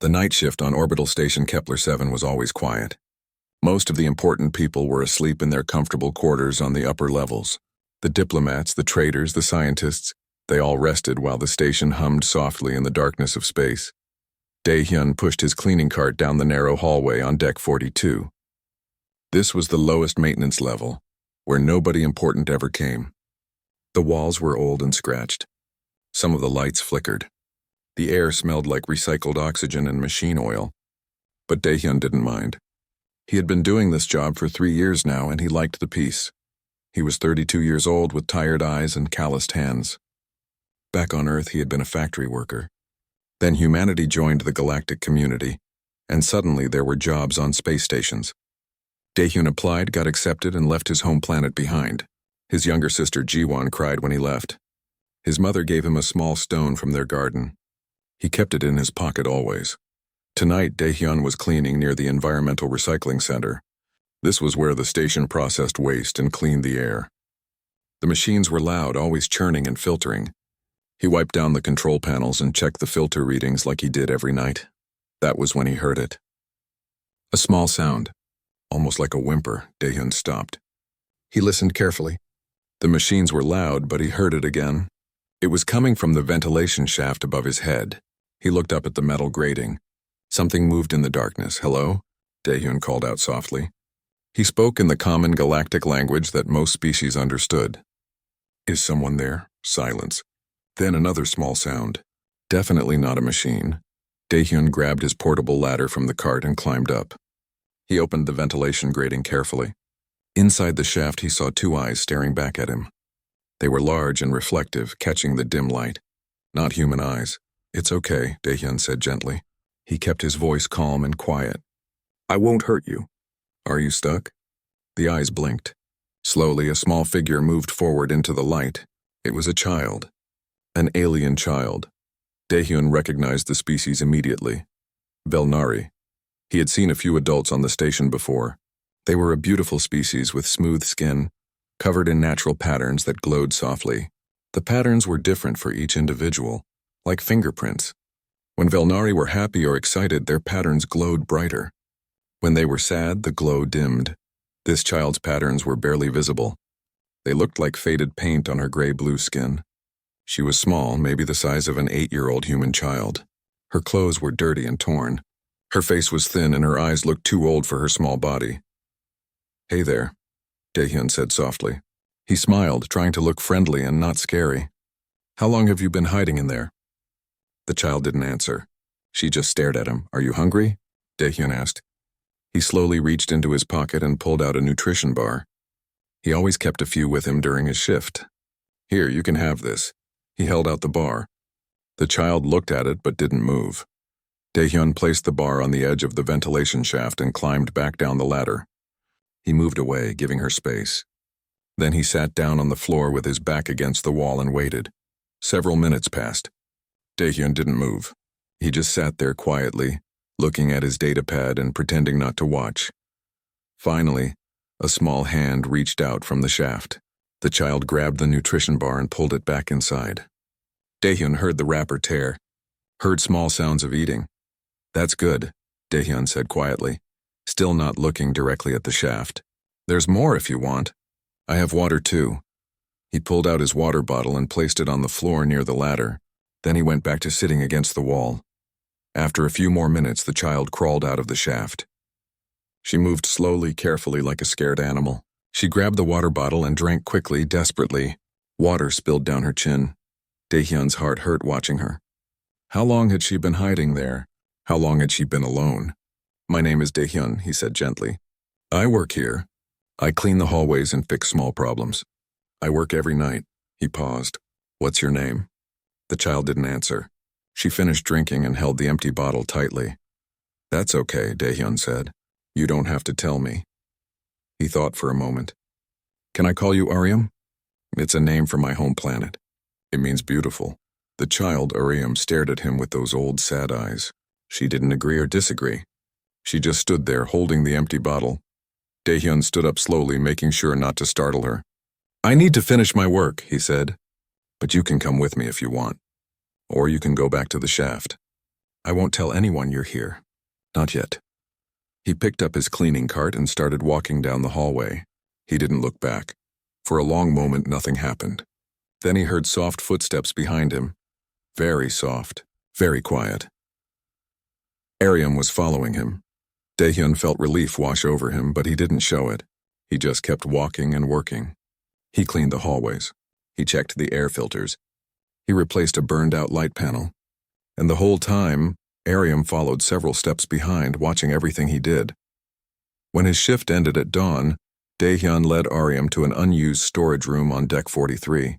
The night shift on orbital station Kepler-7 was always quiet. Most of the important people were asleep in their comfortable quarters on the upper levels. The diplomats, the traders, the scientists, they all rested while the station hummed softly in the darkness of space. Dae-hyun pushed his cleaning cart down the narrow hallway on deck 42. This was the lowest maintenance level, where nobody important ever came. The walls were old and scratched. Some of the lights flickered. The air smelled like recycled oxygen and machine oil. But Dae-hyun didn't mind. He had been doing this job for 3 years now, and he liked the peace. He was 32 years old with tired eyes and calloused hands. Back on Earth, he had been a factory worker. Then humanity joined the galactic community, and suddenly there were jobs on space stations. Dae-hyun applied, got accepted, and left his home planet behind. His younger sister Ji-won cried when he left. His mother gave him a small stone from their garden. He kept it in his pocket always. Tonight, Dae-hyun was cleaning near the Environmental Recycling Center. This was where the station processed waste and cleaned the air. The machines were loud, always churning and filtering. He wiped down the control panels and checked the filter readings like he did every night. That was when he heard it. A small sound, almost like a whimper. Dae-hyun stopped. He listened carefully. The machines were loud, but he heard it again. It was coming from the ventilation shaft above his head. He looked up at the metal grating. Something moved in the darkness. "Hello?" Dae-hyun called out softly. He spoke in the common galactic language that most species understood. "Is someone there?" Silence. Then another small sound. Definitely not a machine. Dae-hyun grabbed his portable ladder from the cart and climbed up. He opened the ventilation grating carefully. Inside the shaft, he saw 2 eyes staring back at him. They were large and reflective, catching the dim light. Not human eyes. "It's okay," Dae-hyun said gently. He kept his voice calm and quiet. "I won't hurt you." "Are you stuck?" The eyes blinked. Slowly, a small figure moved forward into the light. It was a child. An alien child. Dae-hyun recognized the species immediately. Velnari. He had seen a few adults on the station before. They were a beautiful species with smooth skin, covered in natural patterns that glowed softly. The patterns were different for each individual, like fingerprints. When Velnari were happy or excited, their patterns glowed brighter. When they were sad, the glow dimmed. This child's patterns were barely visible. They looked like faded paint on her gray-blue skin. She was small, maybe the size of an 8-year-old human child. Her clothes were dirty and torn. Her face was thin and her eyes looked too old for her small body. "Hey there," Dae-hyun said softly. He smiled, trying to look friendly and not scary. "How long have you been hiding in there?" The child didn't answer. She just stared at him. "Are you hungry?" Dae-hyun asked. He slowly reached into his pocket and pulled out a nutrition bar. He always kept a few with him during his shift. "Here, you can have this." He held out the bar. The child looked at it but didn't move. Dae-hyun placed the bar on the edge of the ventilation shaft and climbed back down the ladder. He moved away, giving her space. Then he sat down on the floor with his back against the wall and waited. Several minutes passed. Dae-hyun didn't move. He just sat there quietly, looking at his datapad and pretending not to watch. Finally, a small hand reached out from the shaft. The child grabbed the nutrition bar and pulled it back inside. Dae-hyun heard the wrapper tear, heard small sounds of eating. "That's good," Dae-hyun said quietly, still not looking directly at the shaft. "There's more if you want. I have water too." He pulled out his water bottle and placed it on the floor near the ladder. Then he went back to sitting against the wall. After a few more minutes, the child crawled out of the shaft. She moved slowly, carefully, like a scared animal. She grabbed the water bottle and drank quickly, desperately. Water spilled down her chin. Dae-hyun's heart hurt watching her. How long had she been hiding there? How long had she been alone? "My name is Dae-hyun," he said gently. "I work here. I clean the hallways and fix small problems. I work every night." He paused. "What's your name?" The child didn't answer. She finished drinking and held the empty bottle tightly. "That's okay," Dae-hyun said. "You don't have to tell me." He thought for a moment. "Can I call you Ariam?" "It's a name for my home planet. It means beautiful." The child, Ariam, stared at him with those old sad eyes. She didn't agree or disagree. She just stood there holding the empty bottle. Dae-hyun stood up slowly, making sure not to startle her. "I need to finish my work," he said. "But you can come with me if you want. Or you can go back to the shaft." I won't tell anyone you're here. Not yet. He picked up his cleaning cart and started walking down the hallway. He didn't look back. For a long moment, nothing happened. Then he heard soft footsteps behind him. Very soft, very quiet. Ariam was following him. Daehyun felt relief wash over him, but he didn't show it. He just kept walking and working. He cleaned the hallways. He checked the air filters. He replaced a burned-out light panel. And the whole time, Ariam followed several steps behind, watching everything he did. When his shift ended at dawn, Daehyun led Ariam to an unused storage room on deck 43.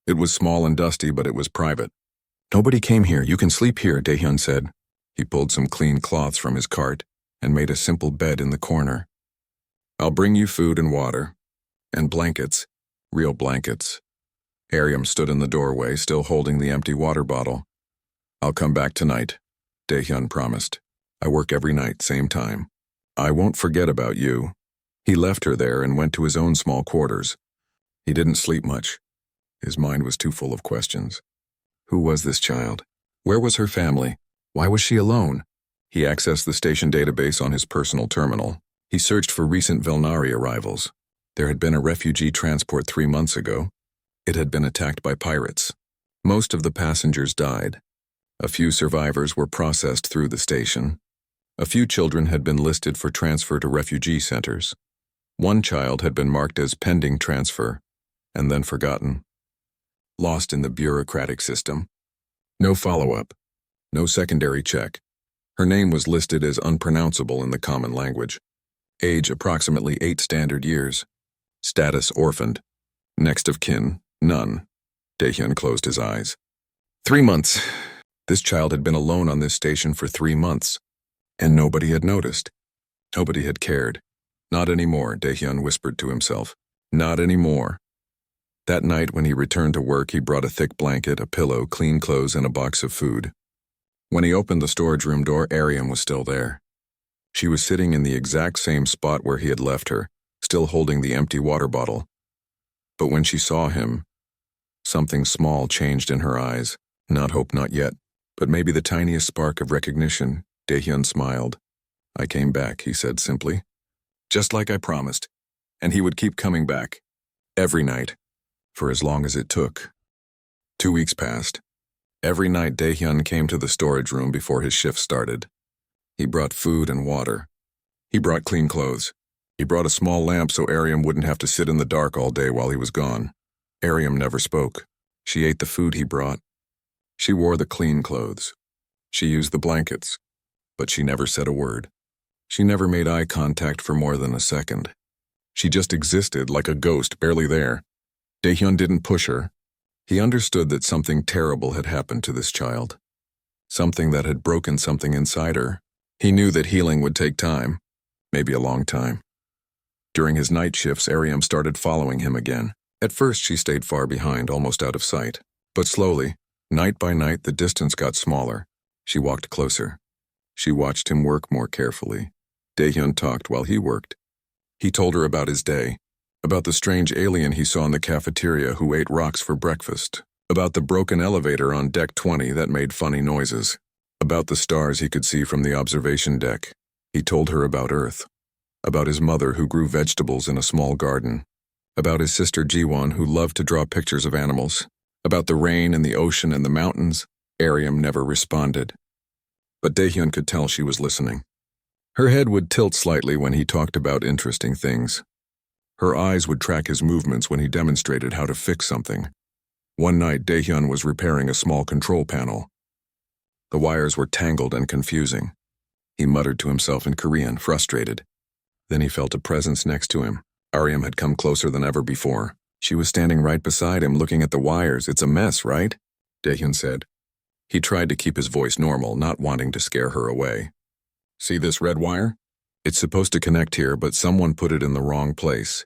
It was small and dusty, but it was private. Nobody came here. You can sleep here, Daehyun said. He pulled some clean cloths from his cart and made a simple bed in the corner. I'll bring you food and water. And blankets. Real blankets. Ariam stood in the doorway, still holding the empty water bottle. I'll come back tonight, Daehyun promised. I work every night, same time. I won't forget about you. He left her there and went to his own small quarters. He didn't sleep much. His mind was too full of questions. Who was this child? Where was her family? Why was she alone? He accessed the station database on his personal terminal. He searched for recent Velnari arrivals. There had been a refugee transport 3 months ago. It had been attacked by pirates. Most of the passengers died. A few survivors were processed through the station. A few children had been listed for transfer to refugee centers. One child had been marked as pending transfer, and then forgotten. Lost in the bureaucratic system. No follow-up. No secondary check. Her name was listed as unpronounceable in the common language. Age approximately 8 standard years. Status orphaned. Next of kin, none. Daehyun closed his eyes. 3 months. This child had been alone on this station for 3 months. And nobody had noticed. Nobody had cared. Not anymore, Daehyun whispered to himself. Not anymore. That night when he returned to work, he brought a thick blanket, a pillow, clean clothes, and a box of food. When he opened the storage room door, Ariam was still there. She was sitting in the exact same spot where he had left her, still holding the empty water bottle. But when she saw him, something small changed in her eyes. Not hope, not yet, but maybe the tiniest spark of recognition. Daehyun smiled. I came back, he said simply. Just like I promised. And he would keep coming back. Every night. For as long as it took. 2 weeks passed. Every night Daehyun came to the storage room before his shift started. He brought food and water. He brought clean clothes. He brought a small lamp so Ariam wouldn't have to sit in the dark all day while he was gone. Ariam never spoke. She ate the food he brought. She wore the clean clothes. She used the blankets. But she never said a word. She never made eye contact for more than a second. She just existed like a ghost, barely there. Daehyun didn't push her. He understood that something terrible had happened to this child. Something that had broken something inside her. He knew that healing would take time, maybe a long time. During his night shifts, Ariam started following him again. At first, she stayed far behind, almost out of sight. But slowly, night by night, the distance got smaller. She walked closer. She watched him work more carefully. Daehyun talked while he worked. He told her about his day, about the strange alien he saw in the cafeteria who ate rocks for breakfast, about the broken elevator on deck 20 that made funny noises, about the stars he could see from the observation deck. He told her about Earth, about his mother who grew vegetables in a small garden, about his sister Jiwon who loved to draw pictures of animals, about the rain and the ocean and the mountains. Ariam never responded. But Daehyun could tell she was listening. Her head would tilt slightly when he talked about interesting things. Her eyes would track his movements when he demonstrated how to fix something. One night, Daehyun was repairing a small control panel. The wires were tangled and confusing. He muttered to himself in Korean, frustrated. Then he felt a presence next to him. Ariam had come closer than ever before. She was standing right beside him, looking at the wires. It's a mess, right? Daehyun said. He tried to keep his voice normal, not wanting to scare her away. See this red wire? It's supposed to connect here, but someone put it in the wrong place.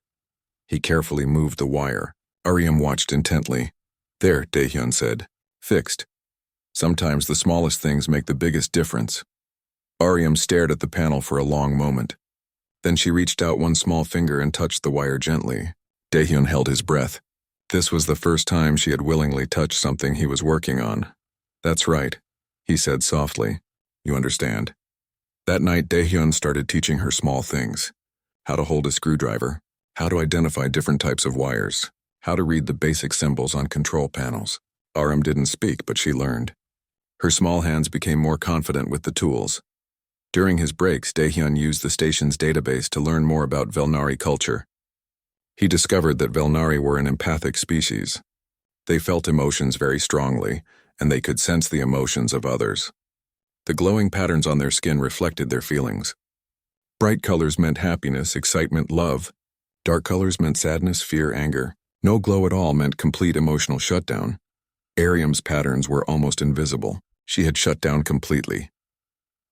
He carefully moved the wire. Ariam watched intently. There, Daehyun said. Fixed. Sometimes the smallest things make the biggest difference. Ariam stared at the panel for a long moment. Then she reached out one small finger and touched the wire gently. Daehyun held his breath. This was the first time she had willingly touched something he was working on. That's right. he said softly. You understand. That night, Daehyun started teaching her small things. How to hold a screwdriver, how to identify different types of wires, how to read the basic symbols on control panels. RM didn't speak, but she learned. Her small hands became more confident with the tools. During his breaks, Daehyun used the station's database to learn more about Velnari culture. He discovered that Velnari were an empathic species. They felt emotions very strongly, and they could sense the emotions of others. The glowing patterns on their skin reflected their feelings. Bright colors meant happiness, excitement, love. Dark colors meant sadness, fear, anger. No glow at all meant complete emotional shutdown. Ariam's patterns were almost invisible. She had shut down completely.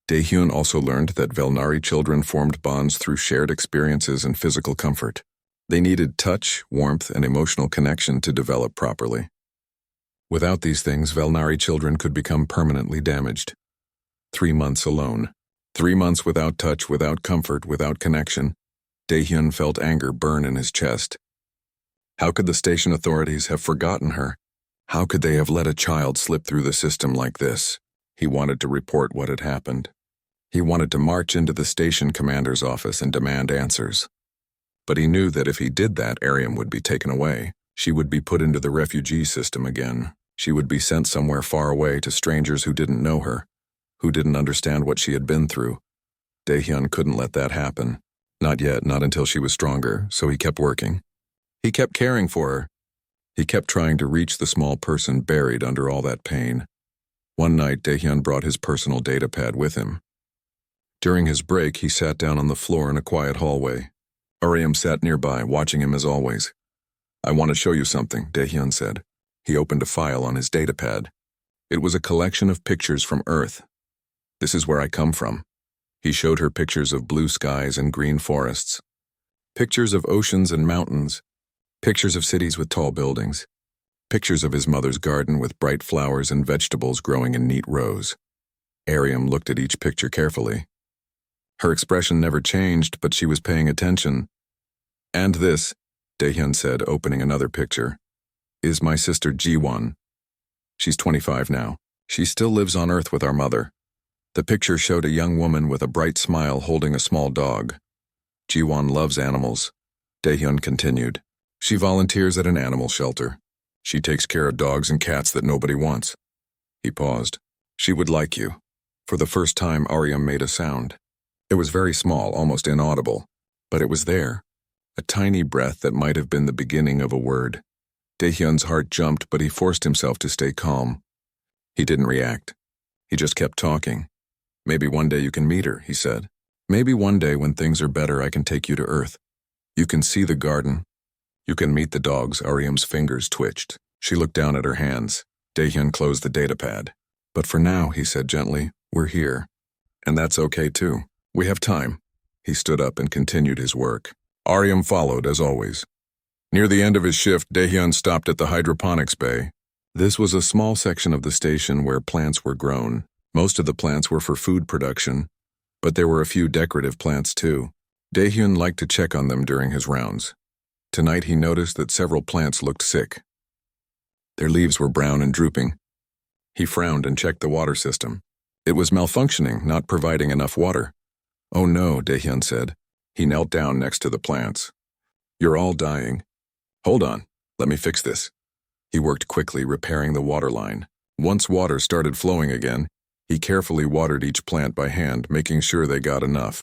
Daehyun also learned that Velnari children formed bonds through shared experiences and physical comfort. They needed touch, warmth, and emotional connection to develop properly. Without these things, Velnari children could become permanently damaged. 3 months alone. 3 months without touch, without comfort, without connection. Daehyun felt anger burn in his chest. How could the station authorities have forgotten her? How could they have let a child slip through the system like this? He wanted to report what had happened. He wanted to march into the station commander's office and demand answers. But he knew that if he did that, Ariam would be taken away. She would be put into the refugee system again. She would be sent somewhere far away to strangers who didn't know her, who didn't understand what she had been through. Daehyun couldn't let that happen. Not yet, not until she was stronger, so he kept working. He kept caring for her. He kept trying to reach the small person buried under all that pain. One night, Daehyun brought his personal datapad with him. During his break, he sat down on the floor in a quiet hallway. Ariam sat nearby, watching him as always. I want to show you something, Daehyun said. He opened a file on his datapad. It was a collection of pictures from Earth. This is where I come from. He showed her pictures of blue skies and green forests. Pictures of oceans and mountains. Pictures of cities with tall buildings. Pictures of his mother's garden with bright flowers and vegetables growing in neat rows. Ariam looked at each picture carefully. Her expression never changed, but she was paying attention. And this, Daehyun said, opening another picture, is my sister Jiwon. She's 25 now. She still lives on Earth with our mother. The picture showed a young woman with a bright smile holding a small dog. Jiwon loves animals. Daehyun continued. She volunteers at an animal shelter. She takes care of dogs and cats that nobody wants. He paused. She would like you. For the first time, Ariam made a sound. It was very small, almost inaudible, but it was there. A tiny breath that might have been the beginning of a word. Daehyun's heart jumped, but he forced himself to stay calm. He didn't react. He just kept talking. Maybe one day you can meet her, he said. Maybe one day when things are better, I can take you to Earth. You can see the garden. You can meet the dogs. Ariam's fingers twitched. She looked down at her hands. Daehyun closed the datapad. But for now, he said gently, we're here. And that's okay too. We have time. He stood up and continued his work. Ariam followed, as always. Near the end of his shift, Daehyun stopped at the hydroponics bay. This was a small section of the station where plants were grown. Most of the plants were for food production, but there were a few decorative plants too. Daehyun liked to check on them during his rounds. Tonight he noticed that several plants looked sick. Their leaves were brown and drooping. He frowned and checked the water system. It was malfunctioning, not providing enough water. Oh no, Daehyun said. He knelt down next to the plants. You're all dying. Hold on, let me fix this. He worked quickly, repairing the water line. Once water started flowing again, he carefully watered each plant by hand, making sure they got enough.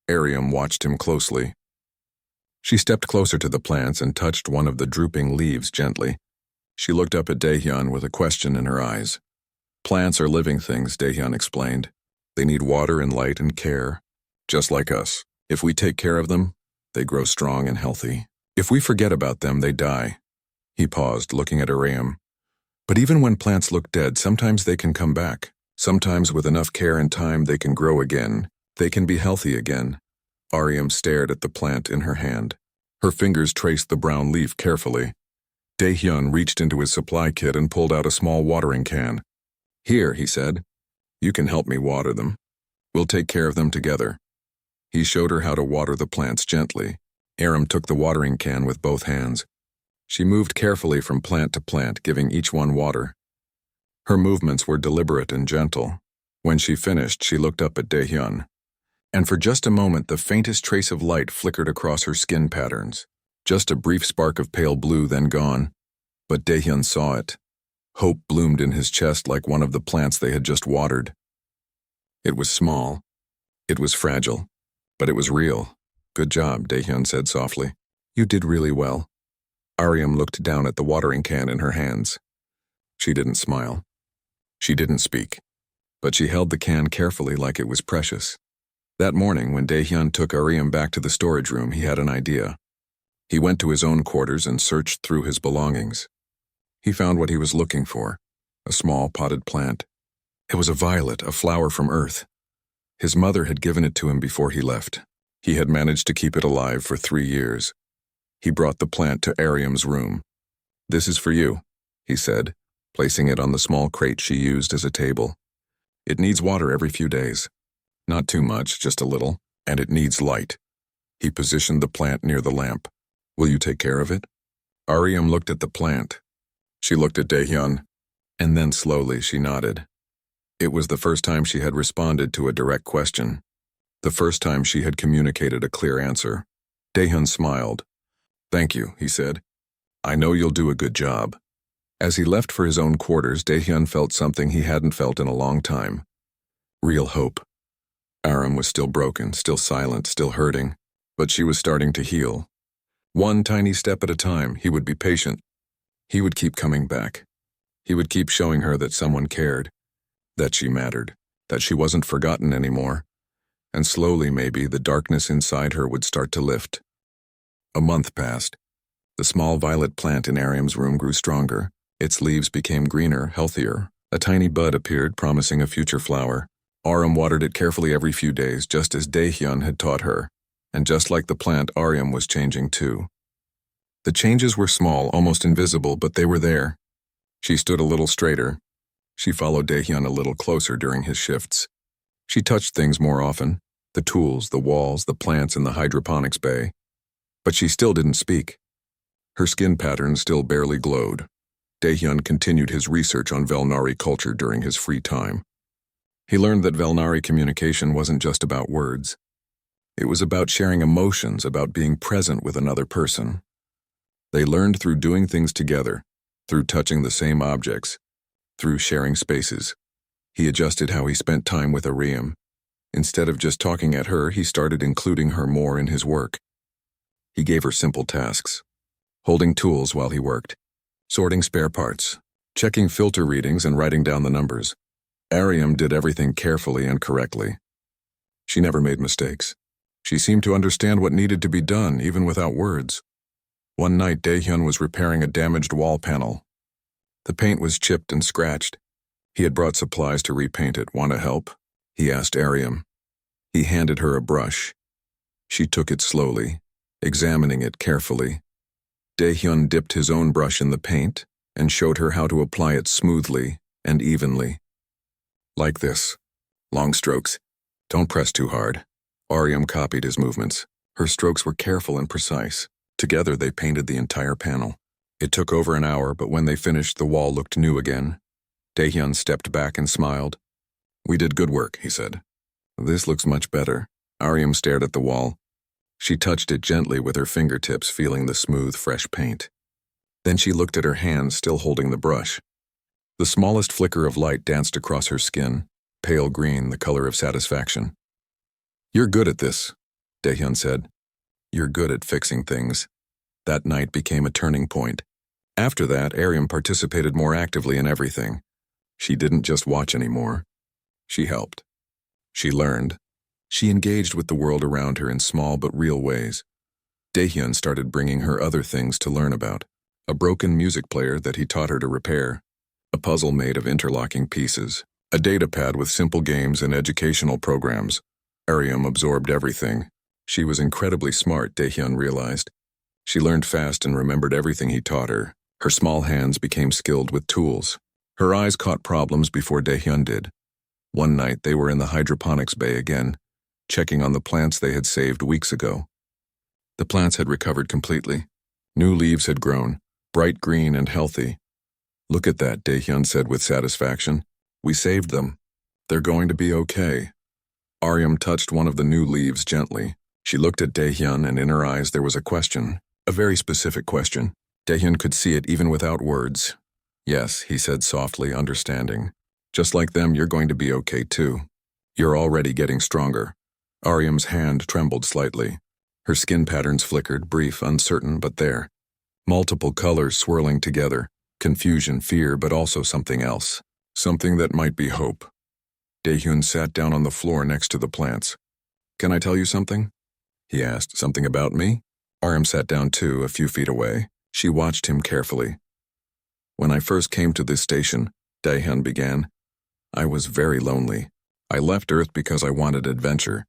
Ariam watched him closely. She stepped closer to the plants and touched one of the drooping leaves gently. She looked up at Daehyun with a question in her eyes. Plants are living things, Daehyun explained. They need water and light and care, just like us. If we take care of them, they grow strong and healthy. If we forget about them, they die. He paused, looking at Ariam. But even when plants look dead, sometimes they can come back. Sometimes with enough care and time, they can grow again. They can be healthy again. Ariam stared at the plant in her hand. Her fingers traced the brown leaf carefully. Daehyun reached into his supply kit and pulled out a small watering can. Here, he said. You can help me water them. We'll take care of them together. He showed her how to water the plants gently. Ariam took the watering can with both hands. She moved carefully from plant to plant, giving each one water. Her movements were deliberate and gentle. When she finished, she looked up at Daehyun, and for just a moment the faintest trace of light flickered across her skin patterns. Just a brief spark of pale blue, then gone. But Daehyun saw it. Hope bloomed in his chest like one of the plants they had just watered. It was small. It was fragile. But it was real. Good job, Daehyun said softly. You did really well. Aryam looked down at the watering can in her hands. She didn't smile. She didn't speak. But she held the can carefully like it was precious. That morning, when Daehyun took Aryam back to the storage room, he had an idea. He went to his own quarters and searched through his belongings. He found what he was looking for, a small potted plant. It was a violet, a flower from Earth. His mother had given it to him before he left. He had managed to keep it alive for 3 years. He brought the plant to Aryam's room. This is for you, he said, placing it on the small crate she used as a table. It needs water every few days. Not too much, just a little, and it needs light. He positioned the plant near the lamp. Will you take care of it? Aryam looked at the plant. She looked at Daehyun, and then slowly she nodded. It was the first time she had responded to a direct question. The first time she had communicated a clear answer. Daehyun smiled. Thank you, he said. I know you'll do a good job. As he left for his own quarters, Daehyun felt something he hadn't felt in a long time. Real hope. Aram was still broken, still silent, still hurting, but she was starting to heal. One tiny step at a time, he would be patient. He would keep coming back. He would keep showing her that someone cared, that she mattered, that she wasn't forgotten anymore. And slowly, maybe, the darkness inside her would start to lift. A month passed. The small violet plant in Aryam's room grew stronger. Its leaves became greener, healthier. A tiny bud appeared, promising a future flower. Aram watered it carefully every few days, just as Daehyun had taught her. And just like the plant, Aryam was changing too. The changes were small, almost invisible, but they were there. She stood a little straighter. She followed Daehyun a little closer during his shifts. She touched things more often, the tools, the walls, the plants in the hydroponics bay. But she still didn't speak. Her skin pattern still barely glowed. Daehyun continued his research on Velnari culture during his free time. He learned that Velnari communication wasn't just about words. It was about sharing emotions, about being present with another person. They learned through doing things together, through touching the same objects, through sharing spaces. He adjusted how he spent time with Aryam. Instead of just talking at her, he started including her more in his work. He gave her simple tasks, holding tools while he worked, sorting spare parts, checking filter readings and writing down the numbers. Aryam did everything carefully and correctly. She never made mistakes. She seemed to understand what needed to be done, even without words. One night, Daehyun was repairing a damaged wall panel. The paint was chipped and scratched. He had brought supplies to repaint it. Want to help? He asked Aryam. He handed her a brush. She took it slowly, examining it carefully. Daehyun dipped his own brush in the paint and showed her how to apply it smoothly and evenly. Like this. Long strokes. Don't press too hard. Aryam copied his movements. Her strokes were careful and precise. Together they painted the entire panel. It took over an hour, but when they finished, the wall looked new again. Daehyun stepped back and smiled. We did good work, he said. This looks much better. Aryam stared at the wall. She touched it gently with her fingertips, feeling the smooth, fresh paint. Then she looked at her hands, still holding the brush. The smallest flicker of light danced across her skin, pale green, the color of satisfaction. You're good at this, Daehyun said. You're good at fixing things. That night became a turning point. After that, Aryam participated more actively in everything. She didn't just watch anymore. She helped. She learned. She engaged with the world around her in small but real ways. Daehyun started bringing her other things to learn about. A broken music player that he taught her to repair. A puzzle made of interlocking pieces. A datapad with simple games and educational programs. Aryam absorbed everything. She was incredibly smart, Daehyun realized. She learned fast and remembered everything he taught her. Her small hands became skilled with tools. Her eyes caught problems before Daehyun did. One night they were in the hydroponics bay again, checking on the plants they had saved weeks ago. The plants had recovered completely. New leaves had grown, bright green and healthy. Look at that, Daehyun said with satisfaction. We saved them. They're going to be okay. Aryam touched one of the new leaves gently. She looked at Daehyun, and in her eyes there was a question, a very specific question. Daehyun could see it even without words. Yes, he said softly, understanding. Just like them, you're going to be okay too. You're already getting stronger. Aryam's hand trembled slightly. Her skin patterns flickered, brief, uncertain, but there. Multiple colors swirling together. Confusion, fear, but also something else. Something that might be hope. Daehyun sat down on the floor next to the plants. Can I tell you something? He asked. Something about me? Aryam sat down too, a few feet away. She watched him carefully. When I first came to this station, Daehyun began, I was very lonely. I left Earth because I wanted adventure.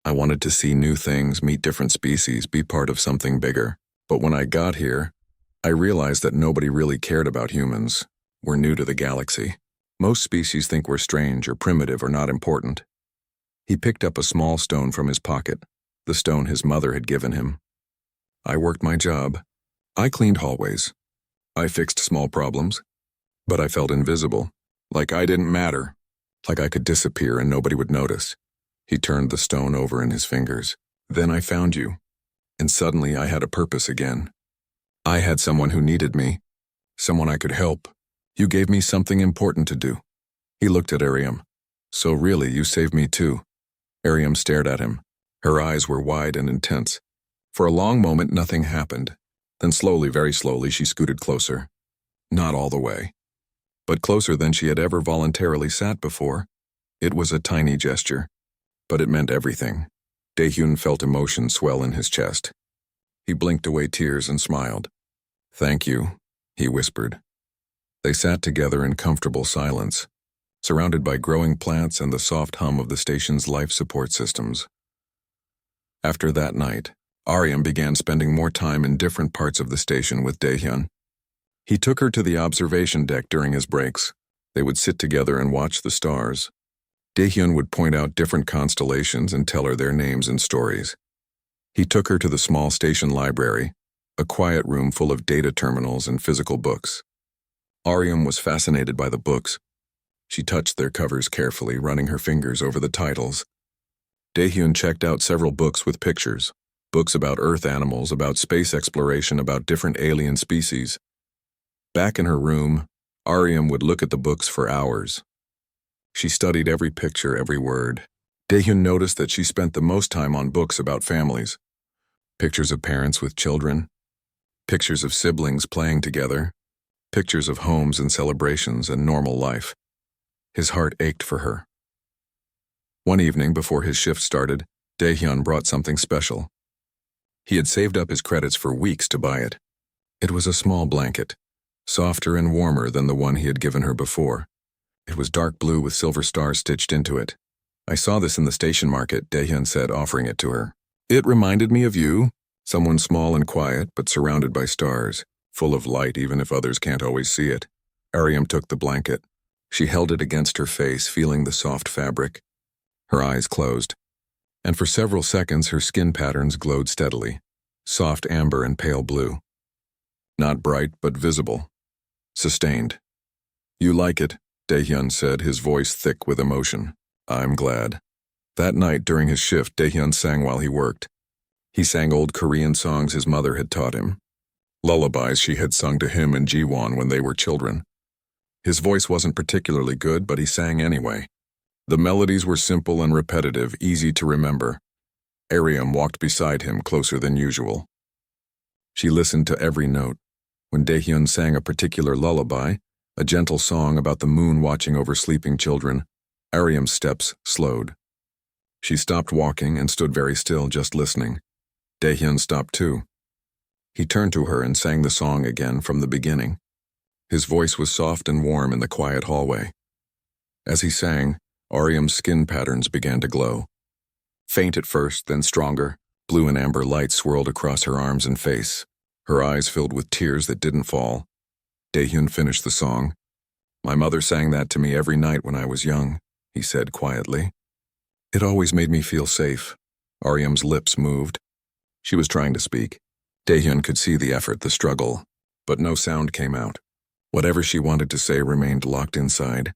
I wanted to see new things, meet different species, be part of something bigger. But when I got here, I realized that nobody really cared about humans. We're new to the galaxy. Most species think we're strange or primitive or not important. He picked up a small stone from his pocket, the stone his mother had given him. I worked my job. I cleaned hallways. I fixed small problems. But I felt invisible, like I didn't matter, like I could disappear and nobody would notice. He turned the stone over in his fingers. Then I found you, and suddenly I had a purpose again. I had someone who needed me, someone I could help. You gave me something important to do. He looked at Aryam. So really, you saved me too. Aryam stared at him. Her eyes were wide and intense. For a long moment, nothing happened. Then slowly, very slowly, she scooted closer. Not all the way, but closer than she had ever voluntarily sat before. It was a tiny gesture, but it meant everything. Daehyun felt emotion swell in his chest. He blinked away tears and smiled. Thank you, he whispered. They sat together in comfortable silence, surrounded by growing plants and the soft hum of the station's life support systems. After that night, Aryam began spending more time in different parts of the station with Daehyun. He took her to the observation deck during his breaks. They would sit together and watch the stars. Daehyun would point out different constellations and tell her their names and stories. He took her to the small station library, a quiet room full of data terminals and physical books. Aryam was fascinated by the books. She touched their covers carefully, running her fingers over the titles. Daehyun checked out several books with pictures, books about Earth animals, about space exploration, about different alien species. Back in her room, Aryam would look at the books for hours. She studied every picture, every word. Daehyun noticed that she spent the most time on books about families. Pictures of parents with children, pictures of siblings playing together, pictures of homes and celebrations and normal life. His heart ached for her. One evening before his shift started, Daehyun brought something special. He had saved up his credits for weeks to buy it. It was a small blanket, softer and warmer than the one he had given her before. It was dark blue with silver stars stitched into it. I saw this in the station market, Daehyun said, offering it to her. It reminded me of you, someone small and quiet, but surrounded by stars, full of light even if others can't always see it. Aryam took the blanket. She held it against her face, feeling the soft fabric. Her eyes closed, and for several seconds her skin patterns glowed steadily, soft amber and pale blue. Not bright, but visible. Sustained. You like it, Daehyun said, his voice thick with emotion. I'm glad. That night during his shift, Daehyun sang while he worked. He sang old Korean songs his mother had taught him, lullabies she had sung to him and Jiwon when they were children. His voice wasn't particularly good, but he sang anyway. The melodies were simple and repetitive, easy to remember. Aryam walked beside him closer than usual. She listened to every note. When Daehyun sang a particular lullaby, a gentle song about the moon watching over sleeping children, Aryam's steps slowed. She stopped walking and stood very still, just listening. Daehyun stopped too. He turned to her and sang the song again from the beginning. His voice was soft and warm in the quiet hallway. As he sang, Aryam's skin patterns began to glow. Faint at first, then stronger, blue and amber light swirled across her arms and face. Her eyes filled with tears that didn't fall. Daehyun finished the song. My mother sang that to me every night when I was young, he said quietly. It always made me feel safe. Aryam's lips moved. She was trying to speak. Daehyun could see the effort, the struggle, but no sound came out. Whatever she wanted to say remained locked inside.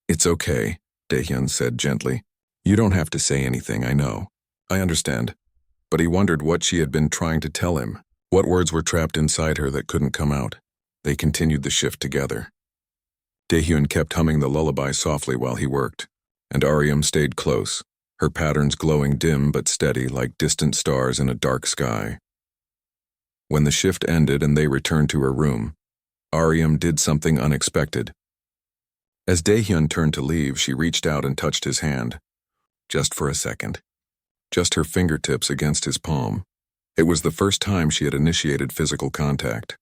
"It's okay," Daehyun said gently. "You don't have to say anything, I know. I understand." But he wondered what she had been trying to tell him. What words were trapped inside her that couldn't come out? They continued the shift together. Daehyun kept humming the lullaby softly while he worked, and Aryam stayed close, her patterns glowing dim but steady like distant stars in a dark sky. When the shift ended and they returned to her room, Aryam did something unexpected. As Daehyun turned to leave, she reached out and touched his hand. Just for a second. Just her fingertips against his palm. It was the first time she had initiated physical contact.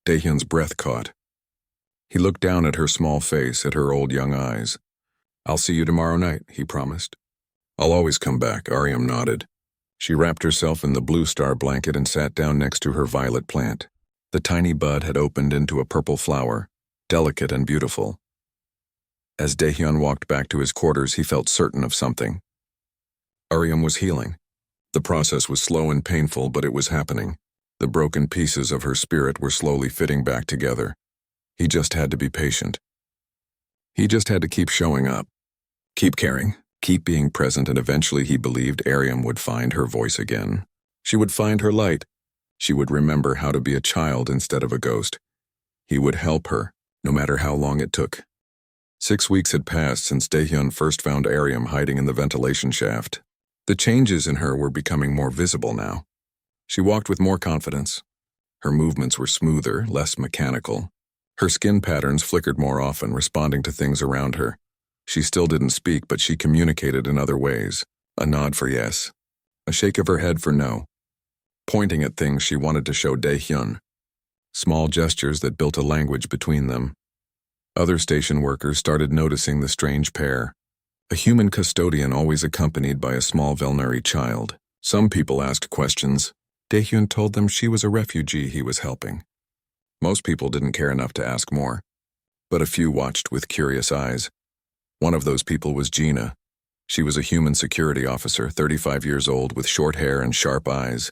Daehyun's breath caught. He looked down at her small face, at her old young eyes. "I'll see you tomorrow night," he promised. "I'll always come back," Aryam nodded. She wrapped herself in the blue star blanket and sat down next to her violet plant. The tiny bud had opened into a purple flower, delicate and beautiful. As Daehyun walked back to his quarters, he felt certain of something. Aryam was healing. The process was slow and painful, but it was happening. The broken pieces of her spirit were slowly fitting back together. He just had to be patient. He just had to keep showing up. Keep caring, keep being present, and eventually he believed Aryam would find her voice again. She would find her light. She would remember how to be a child instead of a ghost. He would help her, no matter how long it took. 6 weeks had passed since Daehyun first found Aryam hiding in the ventilation shaft. The changes in her were becoming more visible now. She walked with more confidence. Her movements were smoother, less mechanical. Her skin patterns flickered more often, responding to things around her. She still didn't speak, but she communicated in other ways. A nod for yes. A shake of her head for no. Pointing at things she wanted to show Daehyun. Small gestures that built a language between them. Other station workers started noticing the strange pair. A human custodian always accompanied by a small Velnari child. Some people asked questions. Daehyun told them she was a refugee he was helping. Most people didn't care enough to ask more, but a few watched with curious eyes. One of those people was Gina. She was a human security officer, 35 years old, with short hair and sharp eyes.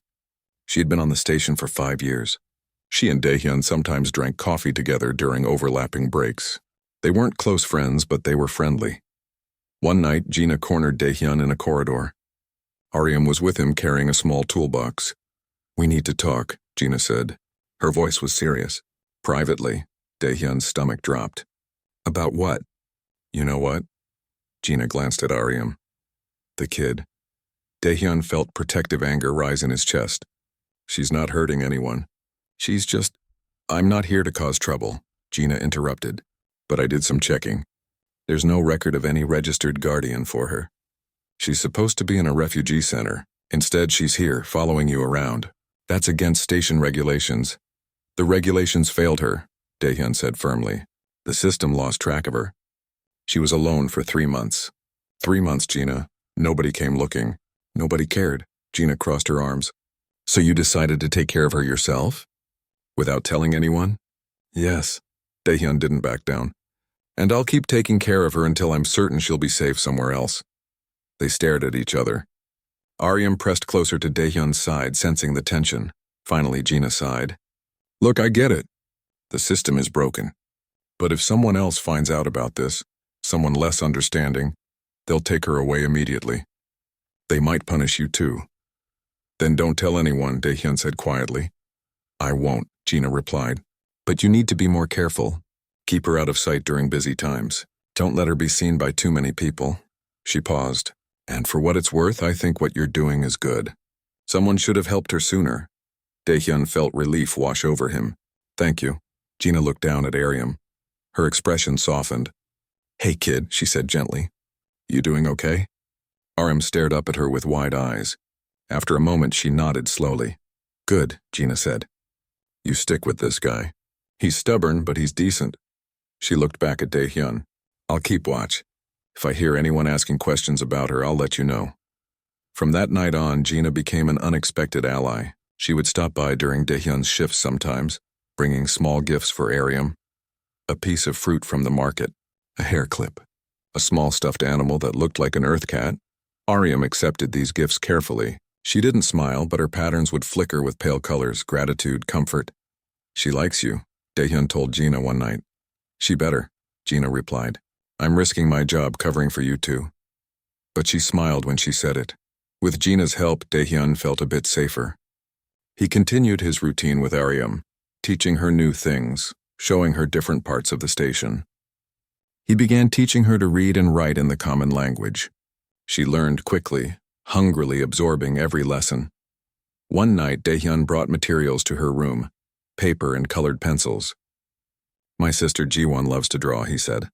She had been on the station for 5 years. She and Daehyun sometimes drank coffee together during overlapping breaks. They weren't close friends, but they were friendly. One night, Gina cornered Daehyun in a corridor. Aryam was with him carrying a small toolbox. "We need to talk," Gina said. Her voice was serious. Privately, Daehyun's stomach dropped. "About what?" "You know what?" Gina glanced at Aryam. "The kid." Daehyun felt protective anger rise in his chest. "She's not hurting anyone. She's just—" "I'm not here to cause trouble," Gina interrupted. "But I did some checking. There's no record of any registered guardian for her. She's supposed to be in a refugee center. Instead, she's here, following you around. That's against station regulations." "The regulations failed her," Daehyun said firmly. "The system lost track of her. She was alone for 3 months. 3 months, Gina. Nobody came looking. Nobody cared." Gina crossed her arms. "So you decided to take care of her yourself? Without telling anyone?" "Yes." Daehyun didn't back down. "And I'll keep taking care of her until I'm certain she'll be safe somewhere else." They stared at each other. Aryam pressed closer to Daehyun's side, sensing the tension. Finally, Gina sighed. "Look, I get it. The system is broken. But if someone else finds out about this, someone less understanding, they'll take her away immediately. They might punish you too." "Then don't tell anyone," Daehyun said quietly. "I won't," Gina replied. "But you need to be more careful. Keep her out of sight during busy times. Don't let her be seen by too many people." She paused. "And for what it's worth, I think what you're doing is good. Someone should have helped her sooner." Daehyun felt relief wash over him. "Thank you." Gina looked down at Aryam. Her expression softened. "Hey kid," she said gently. "You doing okay?" Aryam stared up at her with wide eyes. After a moment, she nodded slowly. "Good," Gina said. "You stick with this guy. He's stubborn, but he's decent." She looked back at Daehyun. "I'll keep watch. If I hear anyone asking questions about her, I'll let you know." From that night on, Gina became an unexpected ally. She would stop by during Daehyun's shifts sometimes, bringing small gifts for Aryam. A piece of fruit from the market, a hair clip, a small stuffed animal that looked like an earth cat. Aryam accepted these gifts carefully. She didn't smile, but her patterns would flicker with pale colors, gratitude, comfort. "She likes you," Daehyun told Gina one night. She better, Gina replied. I'm risking my job covering for you two. But she smiled when she said it. With Gina's help, Daehyun felt a bit safer. He continued his routine with Aryam, teaching her new things, showing her different parts of the station. He began teaching her to read and write in the common language. She learned quickly, hungrily absorbing every lesson. One night, Daehyun brought materials to her room, paper and colored pencils. My sister Jiwon loves to draw, he said.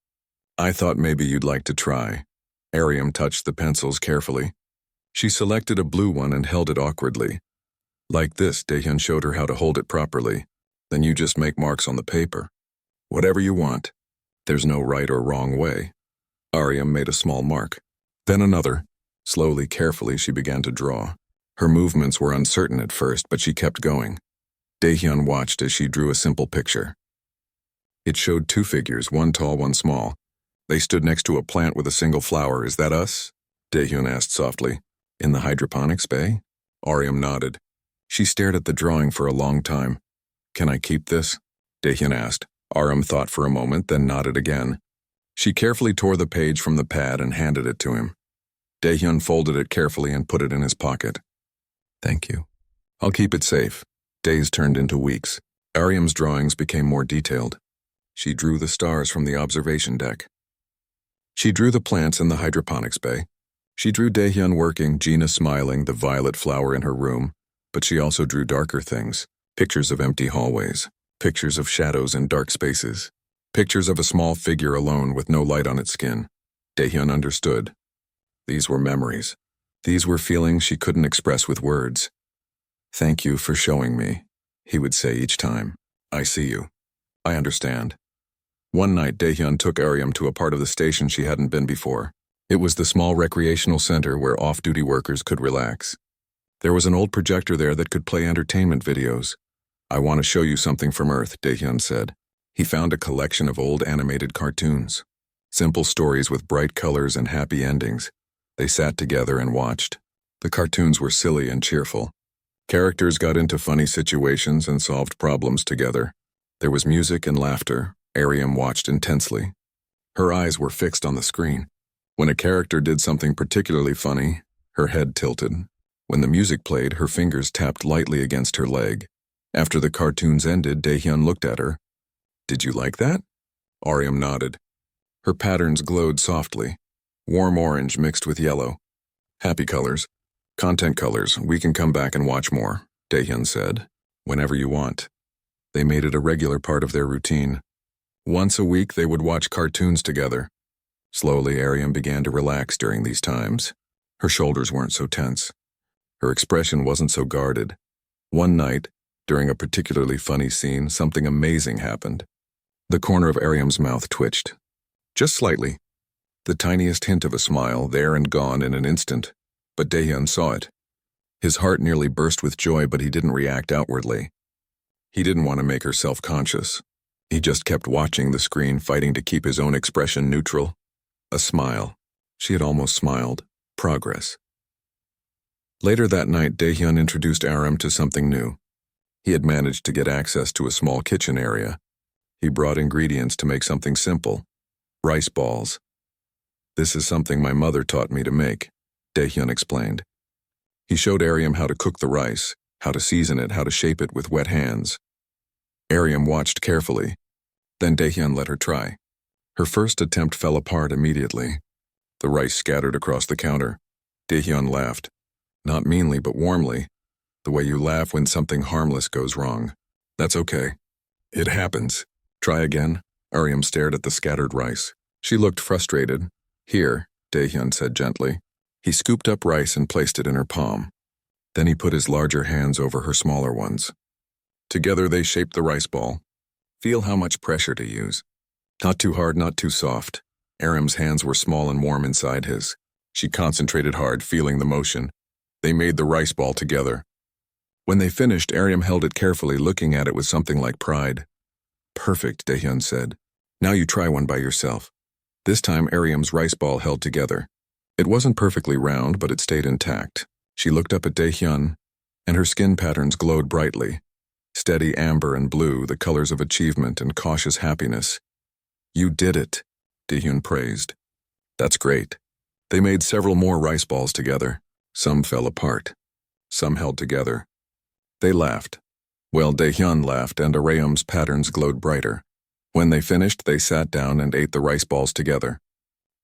I thought maybe you'd like to try. Aryam touched the pencils carefully. She selected a blue one and held it awkwardly. Like this, Daehyun showed her how to hold it properly. Then you just make marks on the paper. Whatever you want. There's no right or wrong way. Aryam made a small mark. Then another. Slowly, carefully, she began to draw. Her movements were uncertain at first, but she kept going. Daehyun watched as she drew a simple picture. It showed two figures, one tall, one small. They stood next to a plant with a single flower. Is that us? Daehyun asked softly. In the hydroponics bay? Aryam nodded. She stared at the drawing for a long time. Can I keep this? Daehyun asked. Aryam thought for a moment, then nodded again. She carefully tore the page from the pad and handed it to him. Daehyun folded it carefully and put it in his pocket. Thank you. I'll keep it safe. Days turned into weeks. Aryam's drawings became more detailed. She drew the stars from the observation deck. She drew the plants in the hydroponics bay. She drew Daehyun working, Gina smiling, the violet flower in her room, but she also drew darker things, pictures of empty hallways, pictures of shadows in dark spaces, pictures of a small figure alone with no light on its skin. Daehyun understood. These were memories. These were feelings she couldn't express with words. Thank you for showing me, he would say each time. I see you. I understand. One night, Daehyun took Aryam to a part of the station she hadn't been before. It was the small recreational center where off-duty workers could relax. There was an old projector there that could play entertainment videos. I want to show you something from Earth, Daehyun said. He found a collection of old animated cartoons. Simple stories with bright colors and happy endings. They sat together and watched. The cartoons were silly and cheerful. Characters got into funny situations and solved problems together. There was music and laughter. Aryam watched intensely. Her eyes were fixed on the screen. When a character did something particularly funny, her head tilted. When the music played, her fingers tapped lightly against her leg. After the cartoons ended, Daehyun looked at her. Did you like that? Aryam nodded. Her patterns glowed softly. Warm orange mixed with yellow. Happy colors. Content colors. We can come back and watch more, Daehyun said. Whenever you want. They made it a regular part of their routine. Once a week, they would watch cartoons together. Slowly, Aryam began to relax during these times. Her shoulders weren't so tense. Her expression wasn't so guarded. One night, during a particularly funny scene, something amazing happened. The corner of Aryam's mouth twitched. Just slightly. The tiniest hint of a smile, there and gone in an instant. But Daehyun saw it. His heart nearly burst with joy, but he didn't react outwardly. He didn't want to make her self-conscious. He just kept watching the screen, fighting to keep his own expression neutral. A smile. She had almost smiled. Progress. Later that night, Daehyun introduced Aryam to something new. He had managed to get access to a small kitchen area. He brought ingredients to make something simple. Rice balls. This is something my mother taught me to make, Daehyun explained. He showed Aryam how to cook the rice, how to season it, how to shape it with wet hands. Aryam watched carefully. Then Daehyun let her try. Her first attempt fell apart immediately. The rice scattered across the counter. Daehyun laughed. Not meanly, but warmly. The way you laugh when something harmless goes wrong. That's okay. It happens. Try again. Aryam stared at the scattered rice. She looked frustrated. Here, Daehyun said gently. He scooped up rice and placed it in her palm. Then he put his larger hands over her smaller ones. Together they shaped the rice ball. Feel how much pressure to use. Not too hard, not too soft. Aryam's hands were small and warm inside his. She concentrated hard, feeling the motion. They made the rice ball together. When they finished, Aryam held it carefully, looking at it with something like pride. Perfect, Daehyun said. Now you try one by yourself. This time Aryam's rice ball held together. It wasn't perfectly round, but it stayed intact. She looked up at Daehyun, and her skin patterns glowed brightly. Steady amber and blue, the colors of achievement and cautious happiness. "You did it," Daehyun praised. "That's great." They made several more rice balls together. Some fell apart. Some held together. They laughed. Well, Daehyun laughed, and Arayum's patterns glowed brighter. When they finished, they sat down and ate the rice balls together.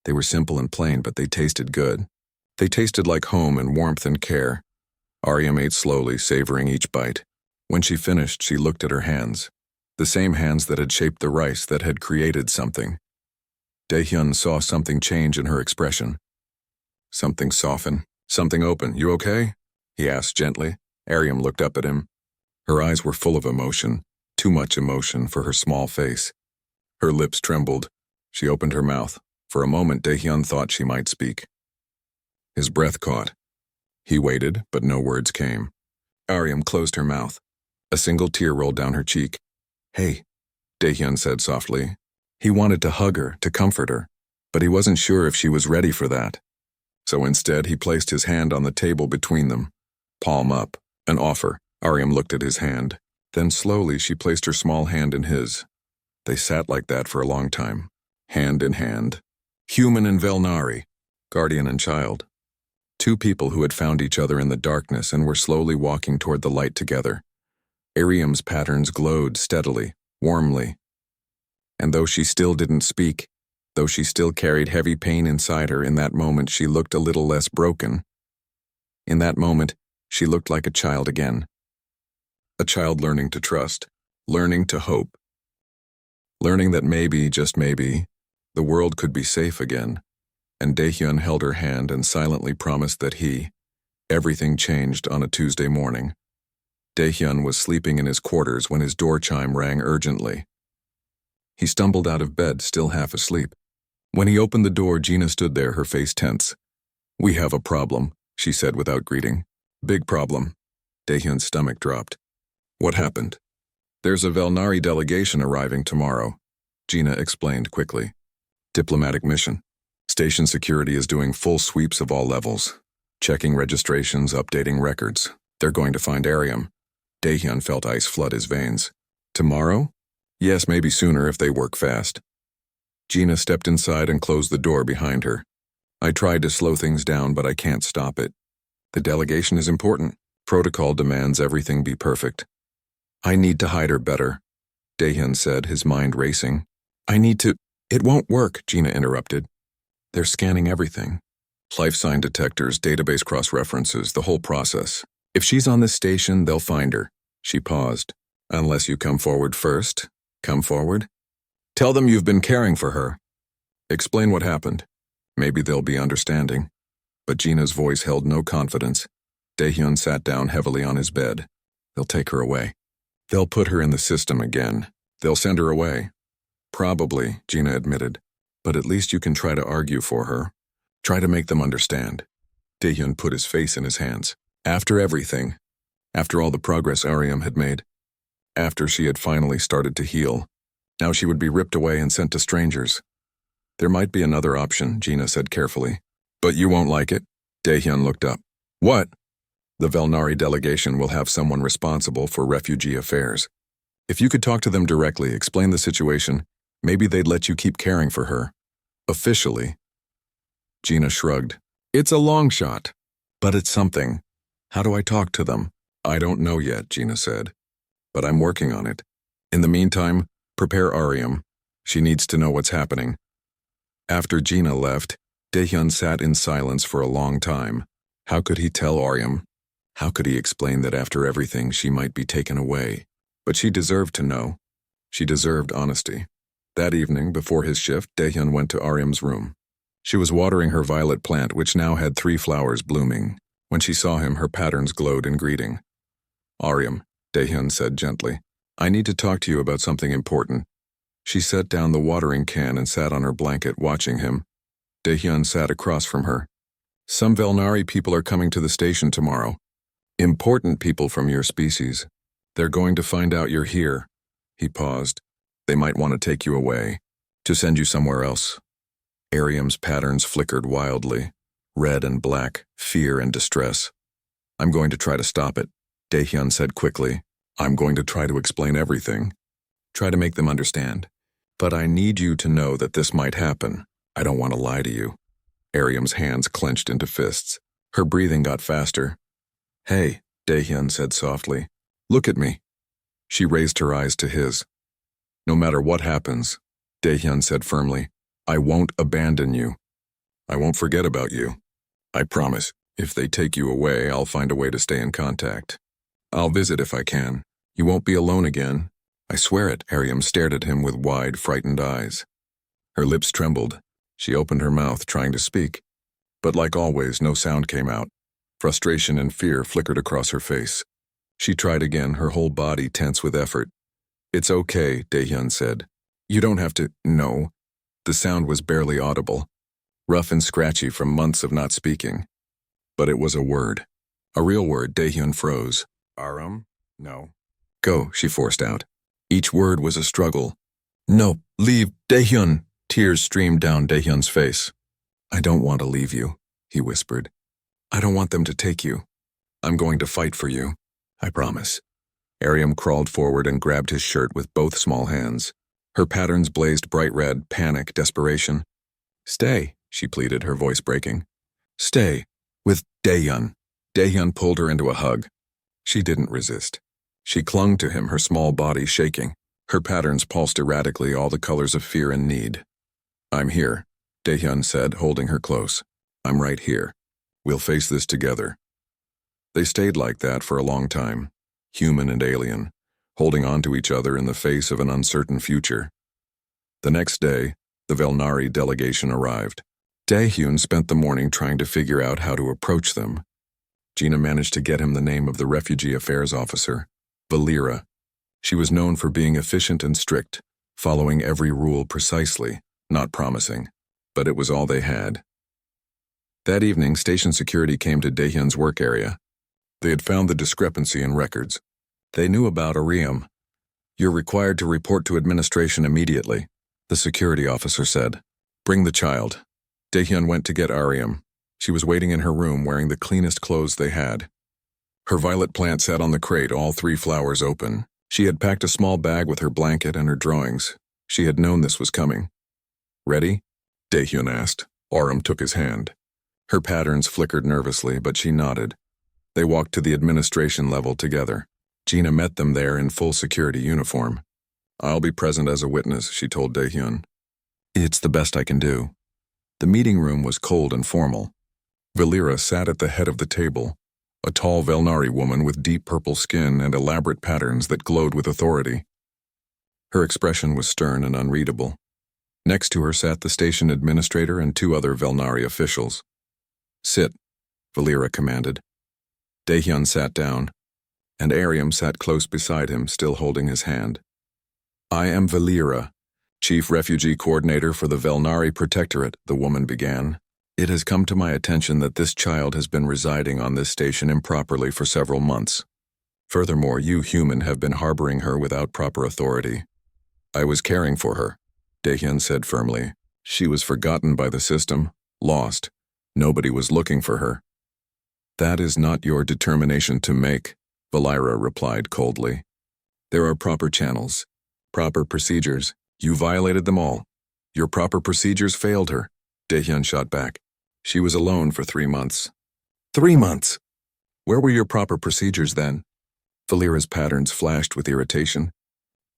They were simple and plain, but they tasted good. They tasted like home and warmth and care. Arayum ate slowly, savoring each bite. When she finished, she looked at her hands. The same hands that had shaped the rice, that had created something. Daehyun saw something change in her expression. Something soften, something open. "You okay?" he asked gently. Arayum looked up at him. Her eyes were full of emotion, too much emotion for her small face. Her lips trembled. She opened her mouth. For a moment, Daehyun thought she might speak. His breath caught. He waited, but no words came. Arayum closed her mouth. A single tear rolled down her cheek. "Hey," Daehyun said softly. He wanted to hug her, to comfort her, but he wasn't sure if she was ready for that. So instead, he placed his hand on the table between them. Palm up, an offer. Arayum looked at his hand. Then slowly she placed her small hand in his. They sat like that for a long time, hand in hand. Human and Velnari, guardian and child. Two people who had found each other in the darkness and were slowly walking toward the light together. Arayum's patterns glowed steadily, warmly. And though she still didn't speak, though she still carried heavy pain inside her, in that moment she looked a little less broken. In that moment, she looked like a child again. A child learning to trust, learning to hope. Learning that maybe, just maybe, the world could be safe again. And Daehyun held her hand and silently promised that everything changed on a Tuesday morning. Daehyun was sleeping in his quarters when his door chime rang urgently. He stumbled out of bed, still half asleep. When he opened the door, Gina stood there, her face tense. "We have a problem," she said without greeting. "Big problem." Daehyun's stomach dropped. "What happened?" "There's a Velnari delegation arriving tomorrow," Gina explained quickly. "Diplomatic mission. Station security is doing full sweeps of all levels, checking registrations, updating records. They're going to find Arayum." Daehyun felt ice flood his veins. "Tomorrow?" "Yes, maybe sooner if they work fast." Gina stepped inside and closed the door behind her. "I tried to slow things down, but I can't stop it. The delegation is important. Protocol demands everything be perfect." "I need to hide her better," Daehyun said, his mind racing. "It won't work," Gina interrupted. "They're scanning everything. Life sign detectors, database cross-references, the whole process. If she's on this station, they'll find her." She paused. "Unless you come forward first. Come forward? Tell them you've been caring for her. Explain what happened. Maybe they'll be understanding." But Gina's voice held no confidence. Daehyun sat down heavily on his bed. "They'll take her away. They'll put her in the system again. They'll send her away." "Probably," Gina admitted. "But at least you can try to argue for her. Try to make them understand." Daehyun put his face in his hands. After everything, after all the progress Arayum had made, after she had finally started to heal, now she would be ripped away and sent to strangers. "There might be another option," Gina said carefully. "But you won't like it?" Daehyun looked up. "What?" "The Velnari delegation will have someone responsible for refugee affairs. If you could talk to them directly, explain the situation, maybe they'd let you keep caring for her. Officially." Gina shrugged. "It's a long shot, but it's something. How do I talk to them?" "I don't know yet," Gina said. "But I'm working on it. In the meantime, prepare Arayum. She needs to know what's happening." After Gina left, Daehyun sat in silence for a long time. How could he tell Arayum? How could he explain that after everything she might be taken away? But she deserved to know. She deserved honesty. That evening, before his shift, Daehyun went to Arayum's room. She was watering her violet plant, which now had 3 flowers blooming. When she saw him, her patterns glowed in greeting. "Arayum," Daehyun said gently, "I need to talk to you about something important." She set down the watering can and sat on her blanket, watching him. Daehyun sat across from her. "Some Velnari people are coming to the station tomorrow. Important people from your species. They're going to find out you're here." He paused. "They might want to take you away, to send you somewhere else." Arayum's patterns flickered wildly. Red and black, fear and distress. "I'm going to try to stop it," Daehyun said quickly. I'm going to try to explain everything. Try to make them understand. But I need you to know that this might happen. I don't want to lie to you. Ariam's hands clenched into fists. Her breathing got faster. Hey, Daehyun said softly. Look at me. She raised her eyes to his. No matter what happens, Daehyun said firmly, I won't abandon you. I won't forget about you. I promise, if they take you away, I'll find a way to stay in contact. I'll visit if I can. You won't be alone again. I swear it. Ariam stared at him with wide, frightened eyes. Her lips trembled. She opened her mouth, trying to speak. But like always, no sound came out. Frustration and fear flickered across her face. She tried again, her whole body tense with effort. It's okay, Daehyun said. You don't have to. No. The sound was barely audible, rough and scratchy from months of not speaking. But it was a word. A real word. Daehyun froze. Aram? No. Go, she forced out. Each word was a struggle. No, leave, Daehyun. Tears streamed down Daehyun's face. I don't want to leave you, he whispered. I don't want them to take you. I'm going to fight for you. I promise. Ariam crawled forward and grabbed his shirt with both small hands. Her patterns blazed bright red, panic, desperation. Stay, she pleaded, her voice breaking. Stay, with Daehyun. Daehyun pulled her into a hug. She didn't resist. She clung to him, her small body shaking. Her patterns pulsed erratically, all the colors of fear and need. I'm here, Daehyun said, holding her close. I'm right here. We'll face this together. They stayed like that for a long time, human and alien, holding on to each other in the face of an uncertain future. The next day, the Velnari delegation arrived. Daehyun spent the morning trying to figure out how to approach them. Gina managed to get him the name of the refugee affairs officer, Valera. She was known for being efficient and strict, following every rule precisely, not promising, but it was all they had. That evening, station security came to Daehyun's work area. They had found the discrepancy in records. They knew about Ariam. You're required to report to administration immediately, the security officer said. Bring the child. Daehyun went to get Ariam. She was waiting in her room wearing the cleanest clothes they had. Her violet plant sat on the crate, all 3 flowers open. She had packed a small bag with her blanket and her drawings. She had known this was coming. Ready? Daehyun asked. Ariam took his hand. Her patterns flickered nervously, but she nodded. They walked to the administration level together. Gina met them there in full security uniform. I'll be present as a witness, she told Daehyun. It's the best I can do. The meeting room was cold and formal. Valera sat at the head of the table, a tall Velnari woman with deep purple skin and elaborate patterns that glowed with authority. Her expression was stern and unreadable. Next to her sat the station administrator and 2 other Velnari officials. Sit, Valera commanded. Daehyun sat down, and Ariam sat close beside him, still holding his hand. I am Valera, Chief Refugee Coordinator for the Velnari Protectorate, the woman began. It has come to my attention that this child has been residing on this station improperly for several months. Furthermore, you human have been harboring her without proper authority. I was caring for her, Daehyun said firmly. She was forgotten by the system, lost. Nobody was looking for her. That is not your determination to make, Valera replied coldly. There are proper channels, proper procedures. You violated them all. Your proper procedures failed her, Daehyun shot back. She was alone for 3 months. 3 months! Where were your proper procedures then? Valera's patterns flashed with irritation.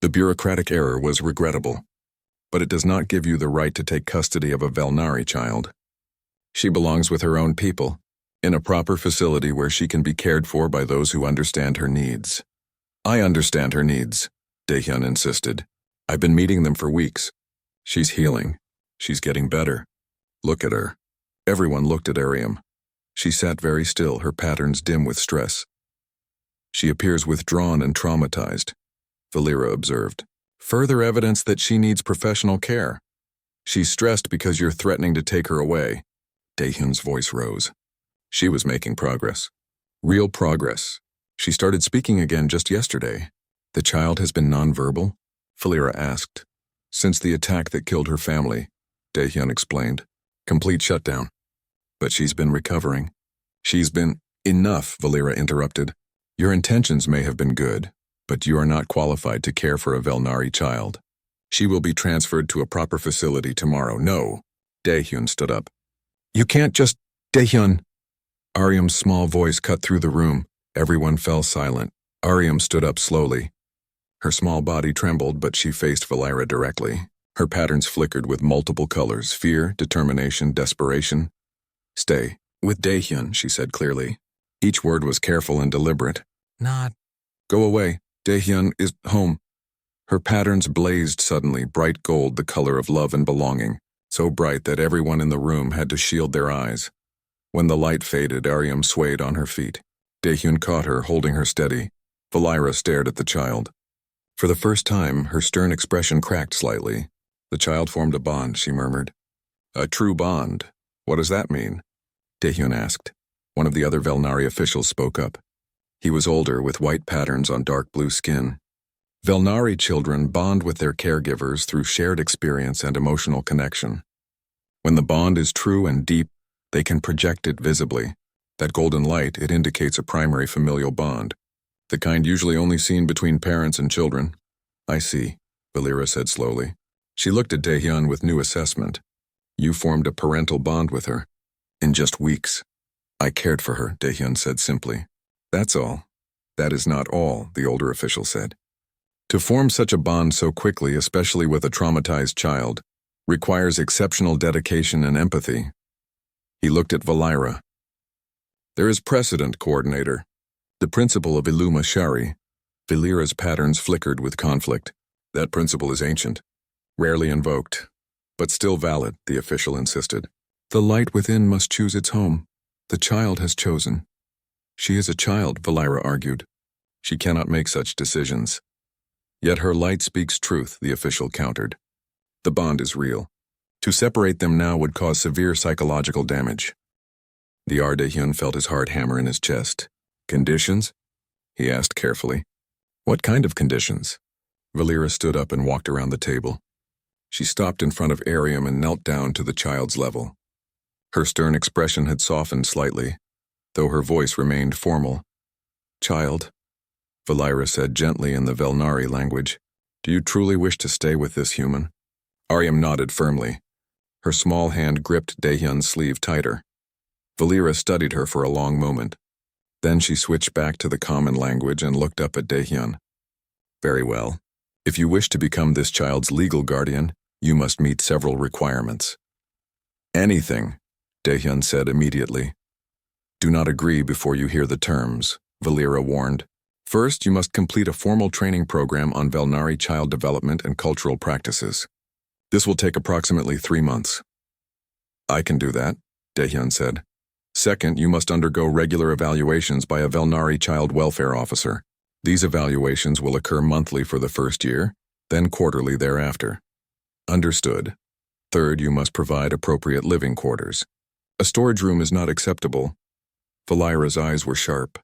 The bureaucratic error was regrettable, but it does not give you the right to take custody of a Velnari child. She belongs with her own people, in a proper facility where she can be cared for by those who understand her needs. I understand her needs, Daehyun insisted. I've been meeting them for weeks. She's healing. She's getting better. Look at her. Everyone looked at Ariam. She sat very still, her patterns dim with stress. She appears withdrawn and traumatized, Valera observed. Further evidence that she needs professional care. She's stressed because you're threatening to take her away. Daehyun's voice rose. She was making progress. Real progress. She started speaking again just yesterday. The child has been nonverbal? Valera asked. Since the attack that killed her family, Daehyun explained. Complete shutdown. But she's been recovering. She's been... Enough, Valera interrupted. Your intentions may have been good, but you are not qualified to care for a Velnari child. She will be transferred to a proper facility tomorrow. No. Daehyun stood up. You can't just… Daehyun. Aryam's small voice cut through the room. Everyone fell silent. Aryam stood up slowly. Her small body trembled, but she faced Valera directly. Her patterns flickered with multiple colors: fear, determination, desperation. Stay with Daehyun, she said clearly. Each word was careful and deliberate. Not. Go away. Daehyun is home. Her patterns blazed suddenly, bright gold, the color of love and belonging, so bright that everyone in the room had to shield their eyes. When the light faded, Aryam swayed on her feet. Daehyun caught her, holding her steady. Valera stared at the child. For the first time, her stern expression cracked slightly. The child formed a bond, she murmured. A true bond. What does that mean? Daehyun asked. One of the other Velnari officials spoke up. He was older, with white patterns on dark blue skin. Velnari children bond with their caregivers through shared experience and emotional connection. When the bond is true and deep, they can project it visibly. That golden light, it indicates a primary familial bond, the kind usually only seen between parents and children. I see, Valera said slowly. She looked at Daehyun with new assessment. You formed a parental bond with her. In just weeks. I cared for her, Daehyun said simply. That's all. That is not all, the older official said. To form such a bond so quickly, especially with a traumatized child, requires exceptional dedication and empathy. He looked at Valera. There is precedent, coordinator. The principle of Illuma Shari. Valera's patterns flickered with conflict. That principle is ancient, rarely invoked, but still valid, the official insisted. The light within must choose its home. The child has chosen. She is a child, Valera argued. She cannot make such decisions. Yet her light speaks truth, the official countered. The bond is real. To separate them now would cause severe psychological damage. The Daehyun felt his heart hammer in his chest. Conditions? He asked carefully. What kind of conditions? Valera stood up and walked around the table. She stopped in front of Aryam and knelt down to the child's level. Her stern expression had softened slightly, though her voice remained formal. Child, Valera said gently in the Velnari language, do you truly wish to stay with this human? Aryam nodded firmly. Her small hand gripped Daehyun's sleeve tighter. Valera studied her for a long moment. Then she switched back to the common language and looked up at Daehyun. Very well. If you wish to become this child's legal guardian, you must meet several requirements. Anything, Daehyun said immediately. Do not agree before you hear the terms, Valera warned. First, you must complete a formal training program on Velnari child development and cultural practices. This will take approximately 3 months. I can do that, Daehyun said. Second, you must undergo regular evaluations by a Velnari child welfare officer. These evaluations will occur monthly for the first year, then quarterly thereafter. Understood. Third, you must provide appropriate living quarters. A storage room is not acceptable. Valera's eyes were sharp.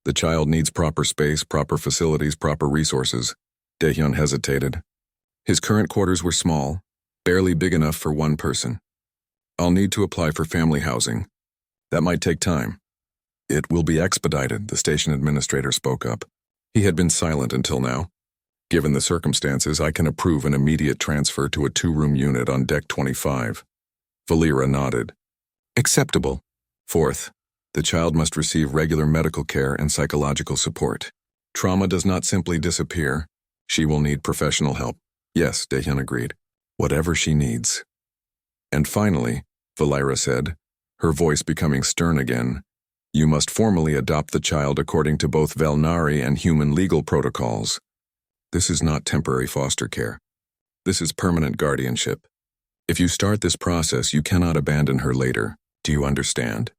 The child needs proper space, proper facilities, proper resources. Daehyun hesitated. His current quarters were small, barely big enough for one person. I'll need to apply for family housing. That might take time. It will be expedited, the station administrator spoke up. He had been silent until now. Given the circumstances, I can approve an immediate transfer to a 2-room unit on Deck 25. Valera nodded. Acceptable. Fourth, the child must receive regular medical care and psychological support. Trauma does not simply disappear. She will need professional help. Yes, Daehyun agreed. Whatever she needs. And finally, Valera said, her voice becoming stern again, you must formally adopt the child according to both Velnari and human legal protocols. This is not temporary foster care. This is permanent guardianship. If you start this process, you cannot abandon her later. Do you understand?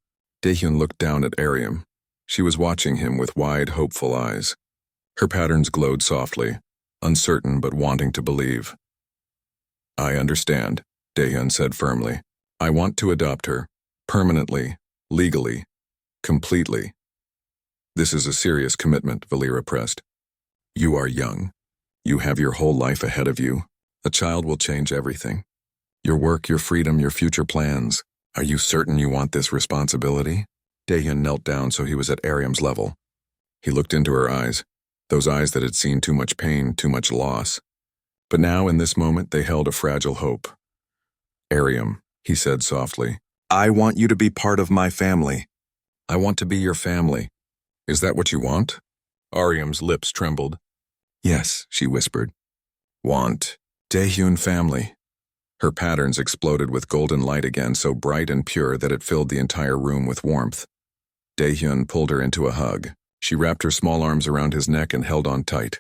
Daehyun looked down at Aryam. She was watching him with wide, hopeful eyes. Her patterns glowed softly, uncertain but wanting to believe. I understand, Daehyun said firmly. I want to adopt her, permanently, legally, completely. This is a serious commitment, Valera pressed. You are young. You have your whole life ahead of you. A child will change everything. Your work, your freedom, your future plans. Are you certain you want this responsibility? Daehyun knelt down so he was at Aryam's level. He looked into her eyes. those eyes that had seen too much pain, too much loss. But now, in this moment, they held a fragile hope. "Ariam," he said softly, "I want you to be part of my family. I want to be your family. Is that what you want?" Ariam's lips trembled. "Yes," she whispered. "Want Daehyun family." Her patterns exploded with golden light again, so bright and pure that it filled the entire room with warmth. Daehyun pulled her into a hug. She wrapped her small arms around his neck and held on tight.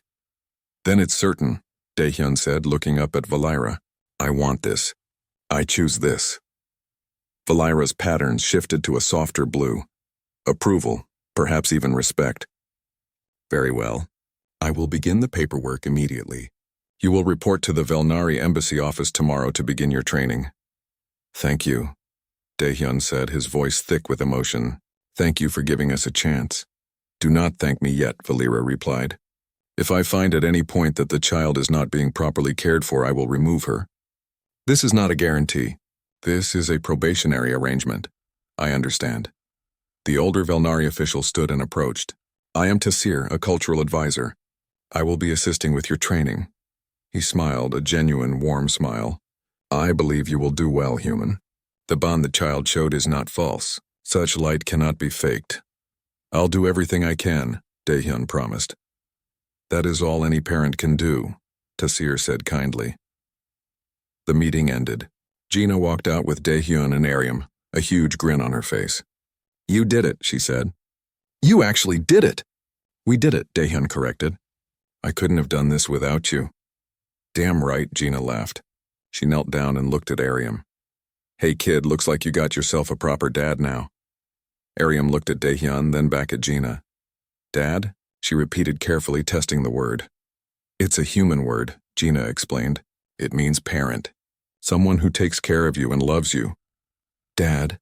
"Then it's certain," Daehyun said, looking up at Valira. "I want this. I choose this." Valira's patterns shifted to a softer blue. Approval, perhaps even respect. "Very well. I will begin the paperwork immediately. You will report to the Velnari embassy office tomorrow to begin your training." "Thank you," Daehyun said, his voice thick with emotion. "Thank you for giving us a chance." "Do not thank me yet," Valira replied. "If I find at any point that the child is not being properly cared for, I will remove her. This is not a guarantee. This is a probationary arrangement. I understand." The older Velnari official stood and approached. "I am Tasir, a cultural advisor. I will be assisting with your training." He smiled, a genuine, warm smile. "I believe you will do well, human. The bond the child showed is not false. Such light cannot be faked." "I'll do everything I can," Daehyun promised. "That is all any parent can do," Tasir said kindly. The meeting ended. Gina walked out with Daehyun and Ariam, a huge grin on her face. "You did it," she said. "You actually did it!" "We did it," Daehyun corrected. "I couldn't have done this without you." "Damn right," Gina laughed. She knelt down and looked at Ariam. "Hey kid, looks like you got yourself a proper dad now." Ariam looked at Daehyun, then back at Gina. "Dad?" she repeated carefully, testing the word. "It's a human word," Gina explained. "It means parent. Someone who takes care of you and loves you." "Dad,"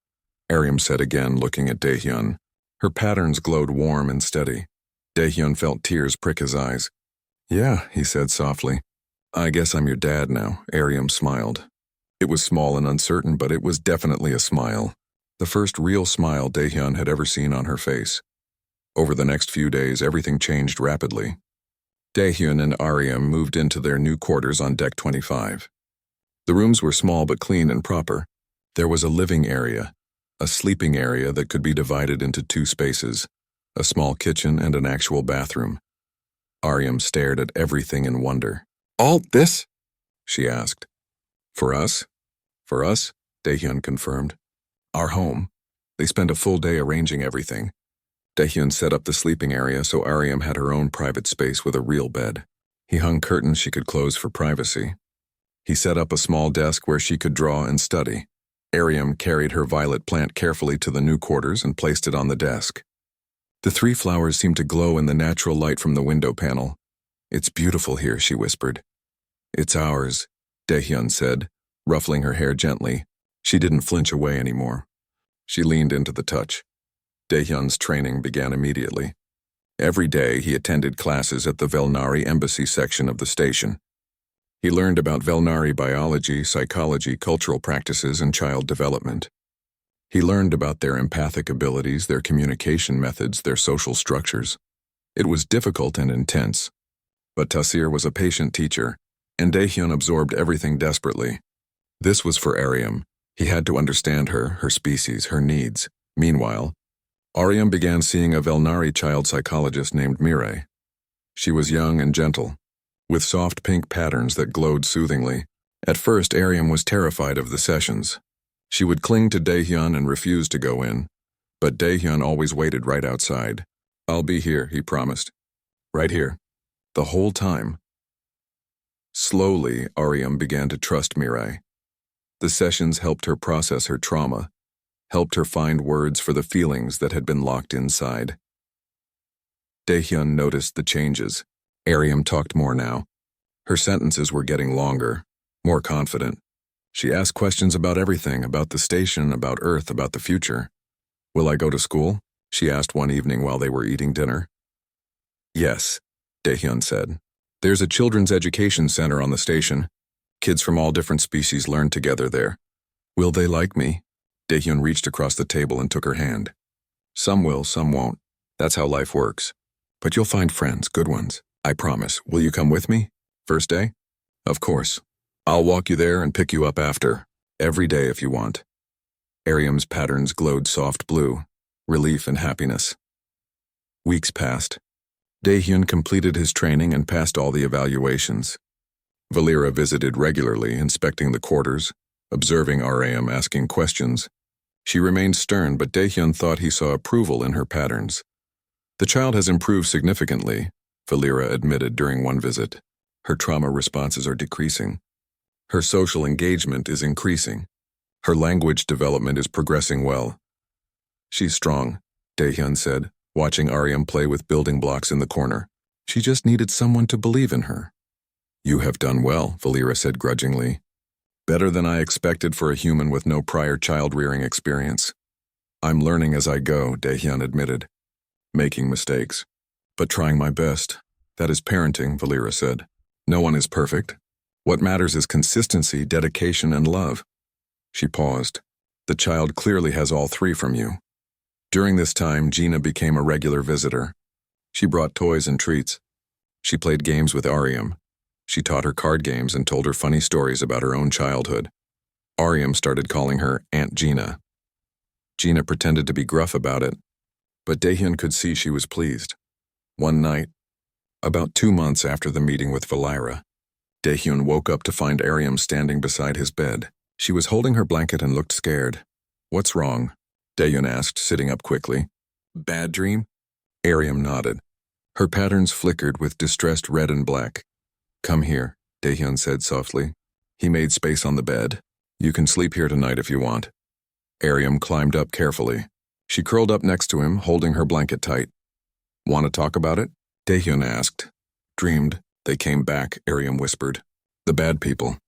Ariam said again, looking at Daehyun. Her patterns glowed warm and steady. Daehyun felt tears prick his eyes. "Yeah," he said softly. "I guess I'm your dad now," Ariam smiled. It was small and uncertain, but it was definitely a smile. The first real smile Daehyun had ever seen on her face. Over the next few days, everything changed rapidly. Daehyun and Ariam moved into their new quarters on Deck 25. The rooms were small but clean and proper. There was a living area, a sleeping area that could be divided into two spaces, a small kitchen and an actual bathroom. Ariam stared at everything in wonder. "All this?" she asked. "For us?" "For us," Daehyun confirmed. "Our home." They spent a full day arranging everything. Daehyun set up the sleeping area so Ariam had her own private space with a real bed. He hung curtains she could close for privacy. He set up a small desk where she could draw and study. Ariam carried her violet plant carefully to the new quarters and placed it on the desk. The 3 flowers seemed to glow in the natural light from the window panel. "It's beautiful here," she whispered. "It's ours," Daehyun said, ruffling her hair gently. She didn't flinch away anymore. She leaned into the touch. Daehyun's training began immediately. Every day he attended classes at the Velnari embassy section of the station. He learned about Velnari biology, psychology, cultural practices, and child development. He learned about their empathic abilities, their communication methods, their social structures. It was difficult and intense, but Tasir was a patient teacher, and Daehyun absorbed everything desperately. This was for Ariam. He had to understand her, her species, her needs. Meanwhile, Ariam began seeing a Velnari child psychologist named Mirai. She was young and gentle, with soft pink patterns that glowed soothingly. At first, Ariam was terrified of the sessions. She would cling to Daehyun and refuse to go in, but Daehyun always waited right outside. "I'll be here," he promised. "Right here. The whole time." Slowly, Ariam began to trust Mirai. The sessions helped her process her trauma, helped her find words for the feelings that had been locked inside. Daehyun noticed the changes. Ariam talked more now. Her sentences were getting longer, more confident. She asked questions about everything, about the station, about Earth, about the future. "Will I go to school?" she asked one evening while they were eating dinner. "Yes," Daehyun said. "There's a children's education center on the station. Kids from all different species learn together there." "Will they like me?" Daehyun reached across the table and took her hand. "Some will, some won't. That's how life works. But you'll find friends, good ones. I promise. Will you come with me? First day? Of course. I'll walk you there and pick you up after. Every day if you want. Ariam's patterns glowed soft blue, relief and happiness. Weeks passed. Daehyun completed his training and passed all the evaluations. Valera visited regularly, inspecting the quarters, observing Ariam asking questions. She remained stern, but Daehyun thought he saw approval in her patterns. The child has improved significantly, Valera admitted during one visit. Her trauma responses are decreasing. Her social engagement is increasing. Her language development is progressing well. She's strong, Daehyun said, watching Ariam play with building blocks in the corner. She just needed someone to believe in her. You have done well, Valera said grudgingly. Better than I expected for a human with no prior child-rearing experience. I'm learning as I go, Daehyun admitted. Making mistakes. But trying my best. That is parenting, Valera said. No one is perfect. What matters is consistency, dedication, and love. She paused. The child clearly has all three from you. During this time, Gina became a regular visitor. She brought toys and treats. She played games with Ariam. She taught her card games and told her funny stories about her own childhood. Ariam started calling her Aunt Gina. Gina pretended to be gruff about it, but Daehyun could see she was pleased. One night, about 2 months after the meeting with Valera, Daehyun woke up to find Ariam standing beside his bed. She was holding her blanket and looked scared. What's wrong? Daehyun asked, sitting up quickly. Bad dream? Ariam nodded. Her patterns flickered with distressed red and black. Come here, Daehyun said softly. He made space on the bed. You can sleep here tonight if you want. Ariam climbed up carefully. She curled up next to him, holding her blanket tight. Want to talk about it? Daehyun asked. Dreamed. They came back, Ariam whispered. The bad people.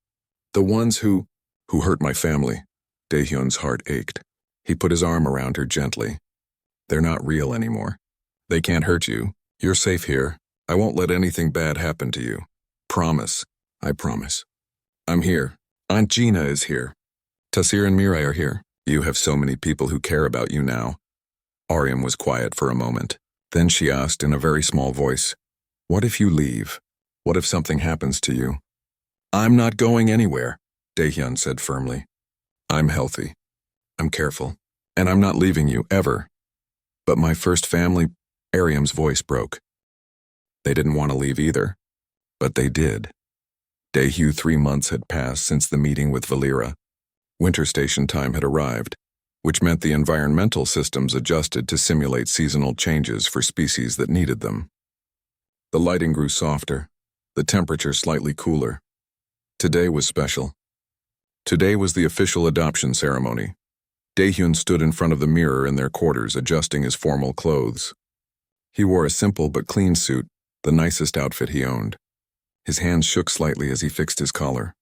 The ones who hurt my family. Daehyun's heart ached. He put his arm around her gently. They're not real anymore. They can't hurt you. You're safe here. I won't let anything bad happen to you. Promise. I promise. I'm here. Aunt Gina is here. Tasir and Mirai are here. You have so many people who care about you now. Ariam was quiet for a moment. Then she asked in a very small voice, What if you leave? What if something happens to you? I'm not going anywhere, Daehyun said firmly. I'm healthy. I'm careful. And I'm not leaving you, ever. But my first family, Ariam's voice broke. They didn't want to leave either. But they did. Daehyun 3 months had passed since the meeting with Valera. Winter station time had arrived, which meant the environmental systems adjusted to simulate seasonal changes for species that needed them. The lighting grew softer, the temperature slightly cooler. Today was special. Today was the official adoption ceremony. Daehyun stood in front of the mirror in their quarters, adjusting his formal clothes. He wore a simple but clean suit, the nicest outfit he owned. His hands shook slightly as he fixed his collar.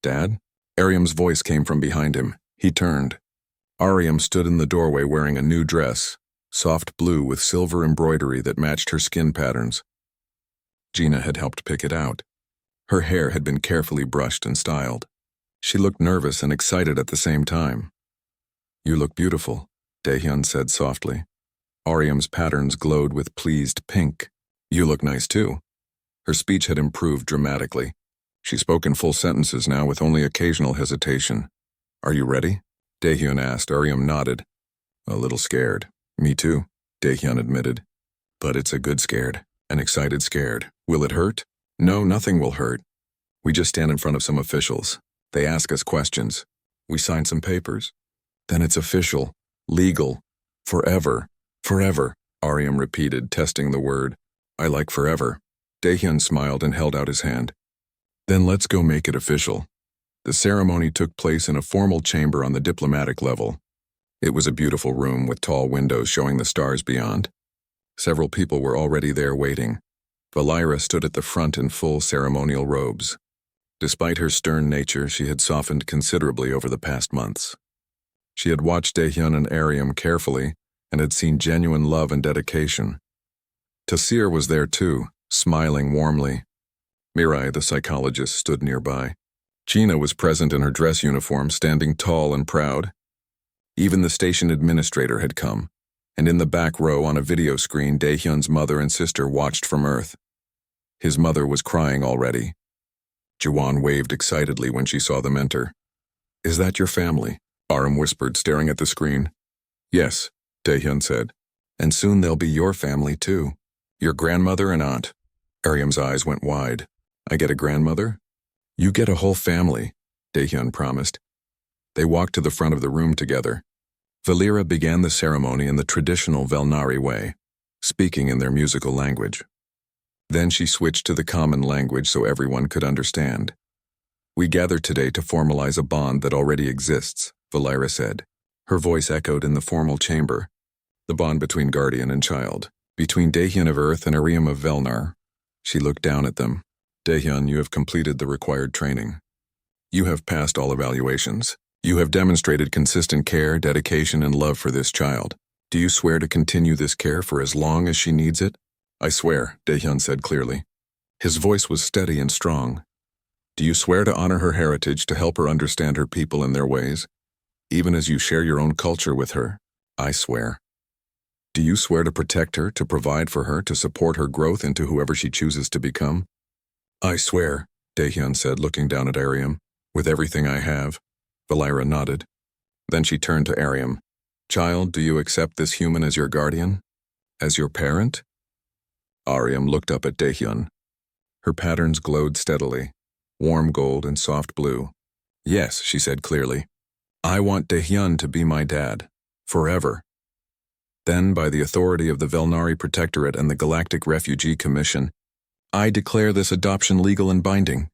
Dad? Ariam's voice came from behind him. He turned. Ariam stood in the doorway wearing a new dress, soft blue with silver embroidery that matched her skin patterns. Gina had helped pick it out. Her hair had been carefully brushed and styled. She looked nervous and excited at the same time. You look beautiful, Daehyun said softly. Ariam's patterns glowed with pleased pink. You look nice too. Her speech had improved dramatically. She spoke in full sentences now with only occasional hesitation. Are you ready? Daehyun asked. Ariam nodded. A little scared. Me too, Daehyun admitted. But it's a good scared, an excited scared. Will it hurt? No, nothing will hurt. We just stand in front of some officials. They ask us questions. We sign some papers. Then it's official, legal, forever, forever, Ariam repeated, testing the word. I like forever. Daehyun smiled and held out his hand. Then let's go make it official. The ceremony took place in a formal chamber on the diplomatic level. It was a beautiful room with tall windows showing the stars beyond. Several people were already there waiting. Valera stood at the front in full ceremonial robes. Despite her stern nature, she had softened considerably over the past months. She had watched Daehyun and Ariam carefully and had seen genuine love and dedication. Tasir was there too, smiling warmly. Mirai, the psychologist, stood nearby. Gina was present in her dress uniform, standing tall and proud. Even the station administrator had come, and in the back row on a video screen, Daehyun's mother and sister watched from Earth. His mother was crying already. Jiwon waved excitedly when she saw them enter. "Is that your family?" Aram whispered, staring at the screen. "Yes," Daehyun said. "And soon they'll be your family too. Your grandmother and aunt." Aryam's eyes went wide. "I get a grandmother?" "You get a whole family," Daehyun promised. They walked to the front of the room together. Valera began the ceremony in the traditional Velnari way, speaking in their musical language. Then she switched to the common language so everyone could understand. "We gather today to formalize a bond that already exists," Valera said. Her voice echoed in the formal chamber. "The bond between guardian and child, between Daehyun of Earth and Aryam of Velnar." She looked down at them. "Daehyun, you have completed the required training. You have passed all evaluations. You have demonstrated consistent care, dedication, and love for this child. Do you swear to continue this care for as long as she needs it?" "I swear," Daehyun said clearly. His voice was steady and strong. "Do you swear to honor her heritage, to help her understand her people and their ways, even as you share your own culture with her?" "I swear." "Do you swear to protect her, to provide for her, to support her growth into whoever she chooses to become?" "I swear," Daehyun said, looking down at Aryam. "With everything I have." Valera nodded. Then she turned to Aryam. "Child, do you accept this human as your guardian? As your parent?" Aryam looked up at Daehyun. Her patterns glowed steadily, warm gold and soft blue. "Yes," she said clearly. "I want Daehyun to be my dad. Forever." Then, by the authority of the Velnari Protectorate and the Galactic Refugee Commission, I declare this adoption legal and binding.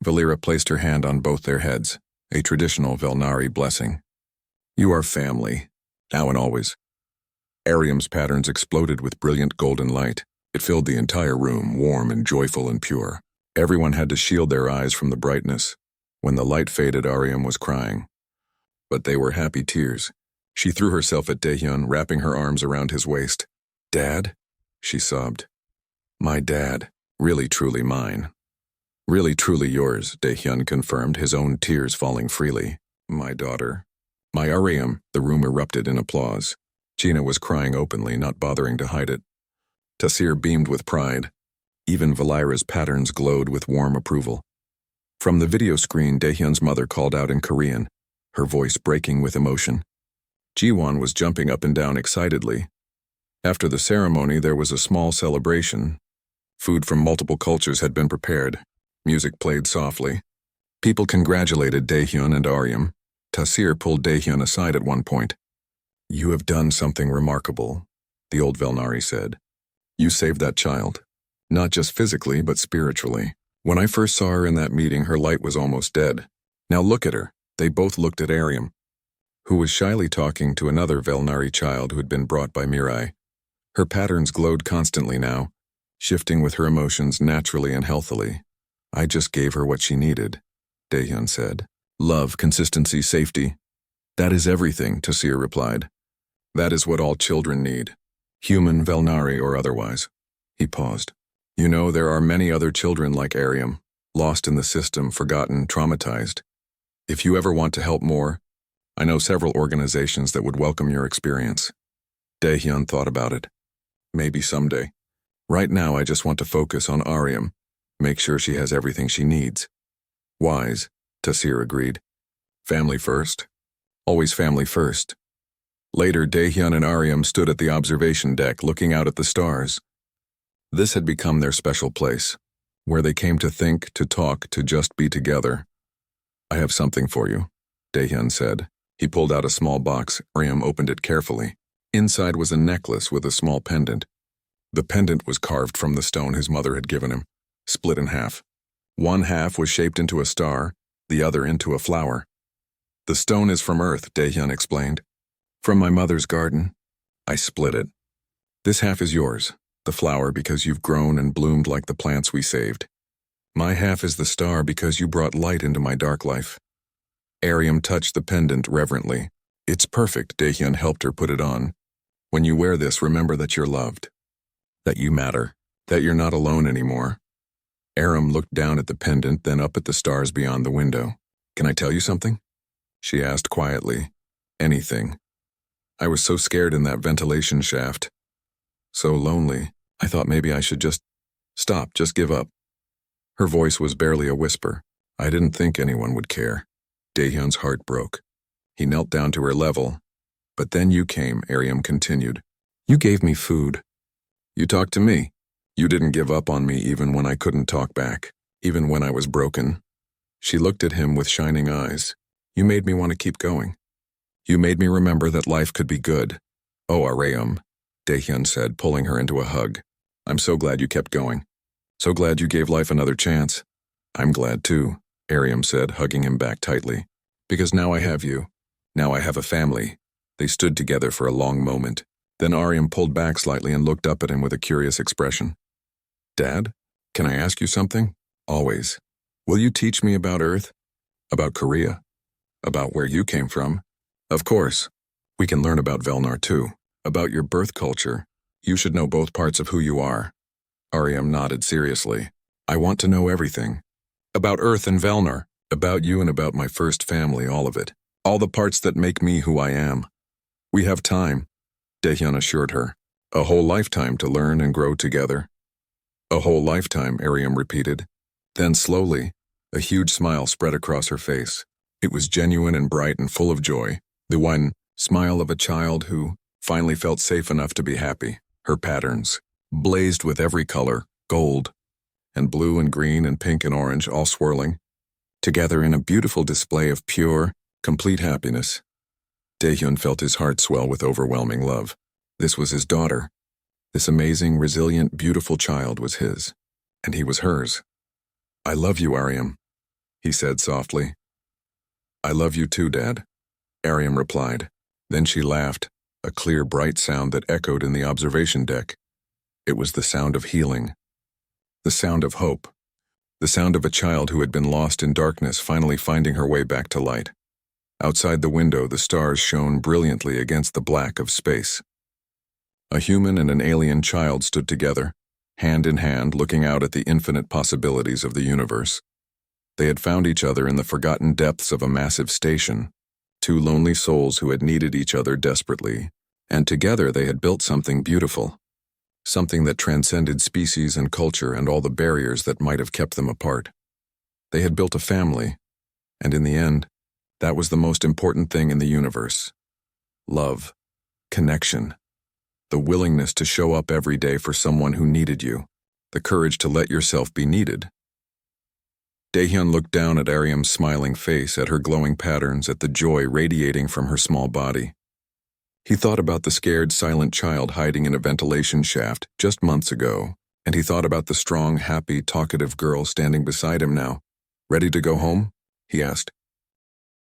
Valera placed her hand on both their heads, a traditional Velnari blessing. "You are family, now and always." Aryam's patterns exploded with brilliant golden light. It filled the entire room, warm and joyful and pure. Everyone had to shield their eyes from the brightness. When the light faded, Aryam was crying. But they were happy tears. She threw herself at Daehyun, wrapping her arms around his waist. "Dad?" she sobbed. "My dad. Really truly mine." "Really truly yours," Daehyun confirmed, his own tears falling freely. "My daughter." "My Aryam." The room erupted in applause. Gina was crying openly, not bothering to hide it. Tassir beamed with pride. Even Valera's patterns glowed with warm approval. From the video screen, Daehyun's mother called out in Korean, her voice breaking with emotion. Jiwon was jumping up and down excitedly. After the ceremony, there was a small celebration. Food from multiple cultures had been prepared. Music played softly. People congratulated Daehyun and Aryam. Tassir pulled Daehyun aside at one point. "You have done something remarkable," the old Velnari said. "You saved that child. Not just physically, but spiritually. When I first saw her in that meeting, her light was almost dead. Now look at her." They both looked at Aryam, who was shyly talking to another Velnari child who had been brought by Mirai. Her patterns glowed constantly now, shifting with her emotions naturally and healthily. "I just gave her what she needed," Daehyun said. "Love, consistency, safety. That is everything," Tassir replied. "That is what all children need. Human, Velnari, or otherwise." He paused. "You know, there are many other children like Aryam, lost in the system, forgotten, traumatized. If you ever want to help more, I know several organizations that would welcome your experience." Daehyun thought about it. "Maybe someday. Right now I just want to focus on Aryam, make sure she has everything she needs." "Wise," Tassir agreed. "Family first. Always family first." Later, Daehyun and Aryam stood at the observation deck looking out at the stars. This had become their special place, where they came to think, to talk, to just be together. "I have something for you," Daehyun said. He pulled out a small box. Aryam opened it carefully. Inside was a necklace with a small pendant. The pendant was carved from the stone his mother had given him, split in half. One half was shaped into a star, the other into a flower. "The stone is from Earth," Daehyun explained. "From my mother's garden. I split it. This half is yours, the flower, because you've grown and bloomed like the plants we saved. My half is the star because you brought light into my dark life." Aryam touched the pendant reverently. "It's perfect," Daehyun helped her put it on. "When you wear this, remember that you're loved, that you matter, that you're not alone anymore." Aryam looked down at the pendant, then up at the stars beyond the window. "Can I tell you something?" she asked quietly. "Anything." I was so scared in that ventilation shaft. So lonely. I thought maybe I should just stop, just give up. Her voice was barely a whisper. I didn't think anyone would care. Daehyun's heart broke. He knelt down to her level. But then you came, Aryam continued. You gave me food. You talked to me. You didn't give up on me even when I couldn't talk back, even when I was broken. She looked at him with shining eyes. You made me want to keep going. You made me remember that life could be good. Oh, Aryam, Daehyun said, pulling her into a hug. I'm so glad you kept going. So glad you gave life another chance. I'm glad too, Aryam said, hugging him back tightly. Because now I have you. Now I have a family. They stood together for a long moment. Then Aryam pulled back slightly and looked up at him with a curious expression. Dad, can I ask you something? Always. Will you teach me about Earth? About Korea? About where you came from? Of course. We can learn about Velnar too. About your birth culture. You should know both parts of who you are. Aryam nodded seriously. I want to know everything. About Earth and Velnar. About you and about my first family, all of it. All the parts that make me who I am. We have time, Daehyun assured her. A whole lifetime to learn and grow together. A whole lifetime, Aryam repeated. Then slowly, a huge smile spread across her face. It was genuine and bright and full of joy. The one smile of a child who finally felt safe enough to be happy. Her patterns, blazed with every color, gold, and blue and green and pink and orange, all swirling, together in a beautiful display of pure, complete happiness. Daehyun felt his heart swell with overwhelming love. This was his daughter. This amazing, resilient, beautiful child was his, and he was hers. I love you, Aryam, he said softly. I love you too, Dad, Aryam replied. Then she laughed, a clear, bright sound that echoed in the observation deck. It was the sound of healing, the sound of hope, the sound of a child who had been lost in darkness finally finding her way back to light. Outside the window, the stars shone brilliantly against the black of space. A human and an alien child stood together, hand in hand, looking out at the infinite possibilities of the universe. They had found each other in the forgotten depths of a massive station, two lonely souls who had needed each other desperately, and together they had built something beautiful, something that transcended species and culture and all the barriers that might have kept them apart. They had built a family, and in the end, that was the most important thing in the universe. Love, connection, the willingness to show up every day for someone who needed you, the courage to let yourself be needed. Daehyun looked down at Aryam's smiling face, at her glowing patterns, at the joy radiating from her small body. He thought about the scared, silent child hiding in a ventilation shaft just months ago, and he thought about the strong, happy, talkative girl standing beside him now. Ready to go home? He asked.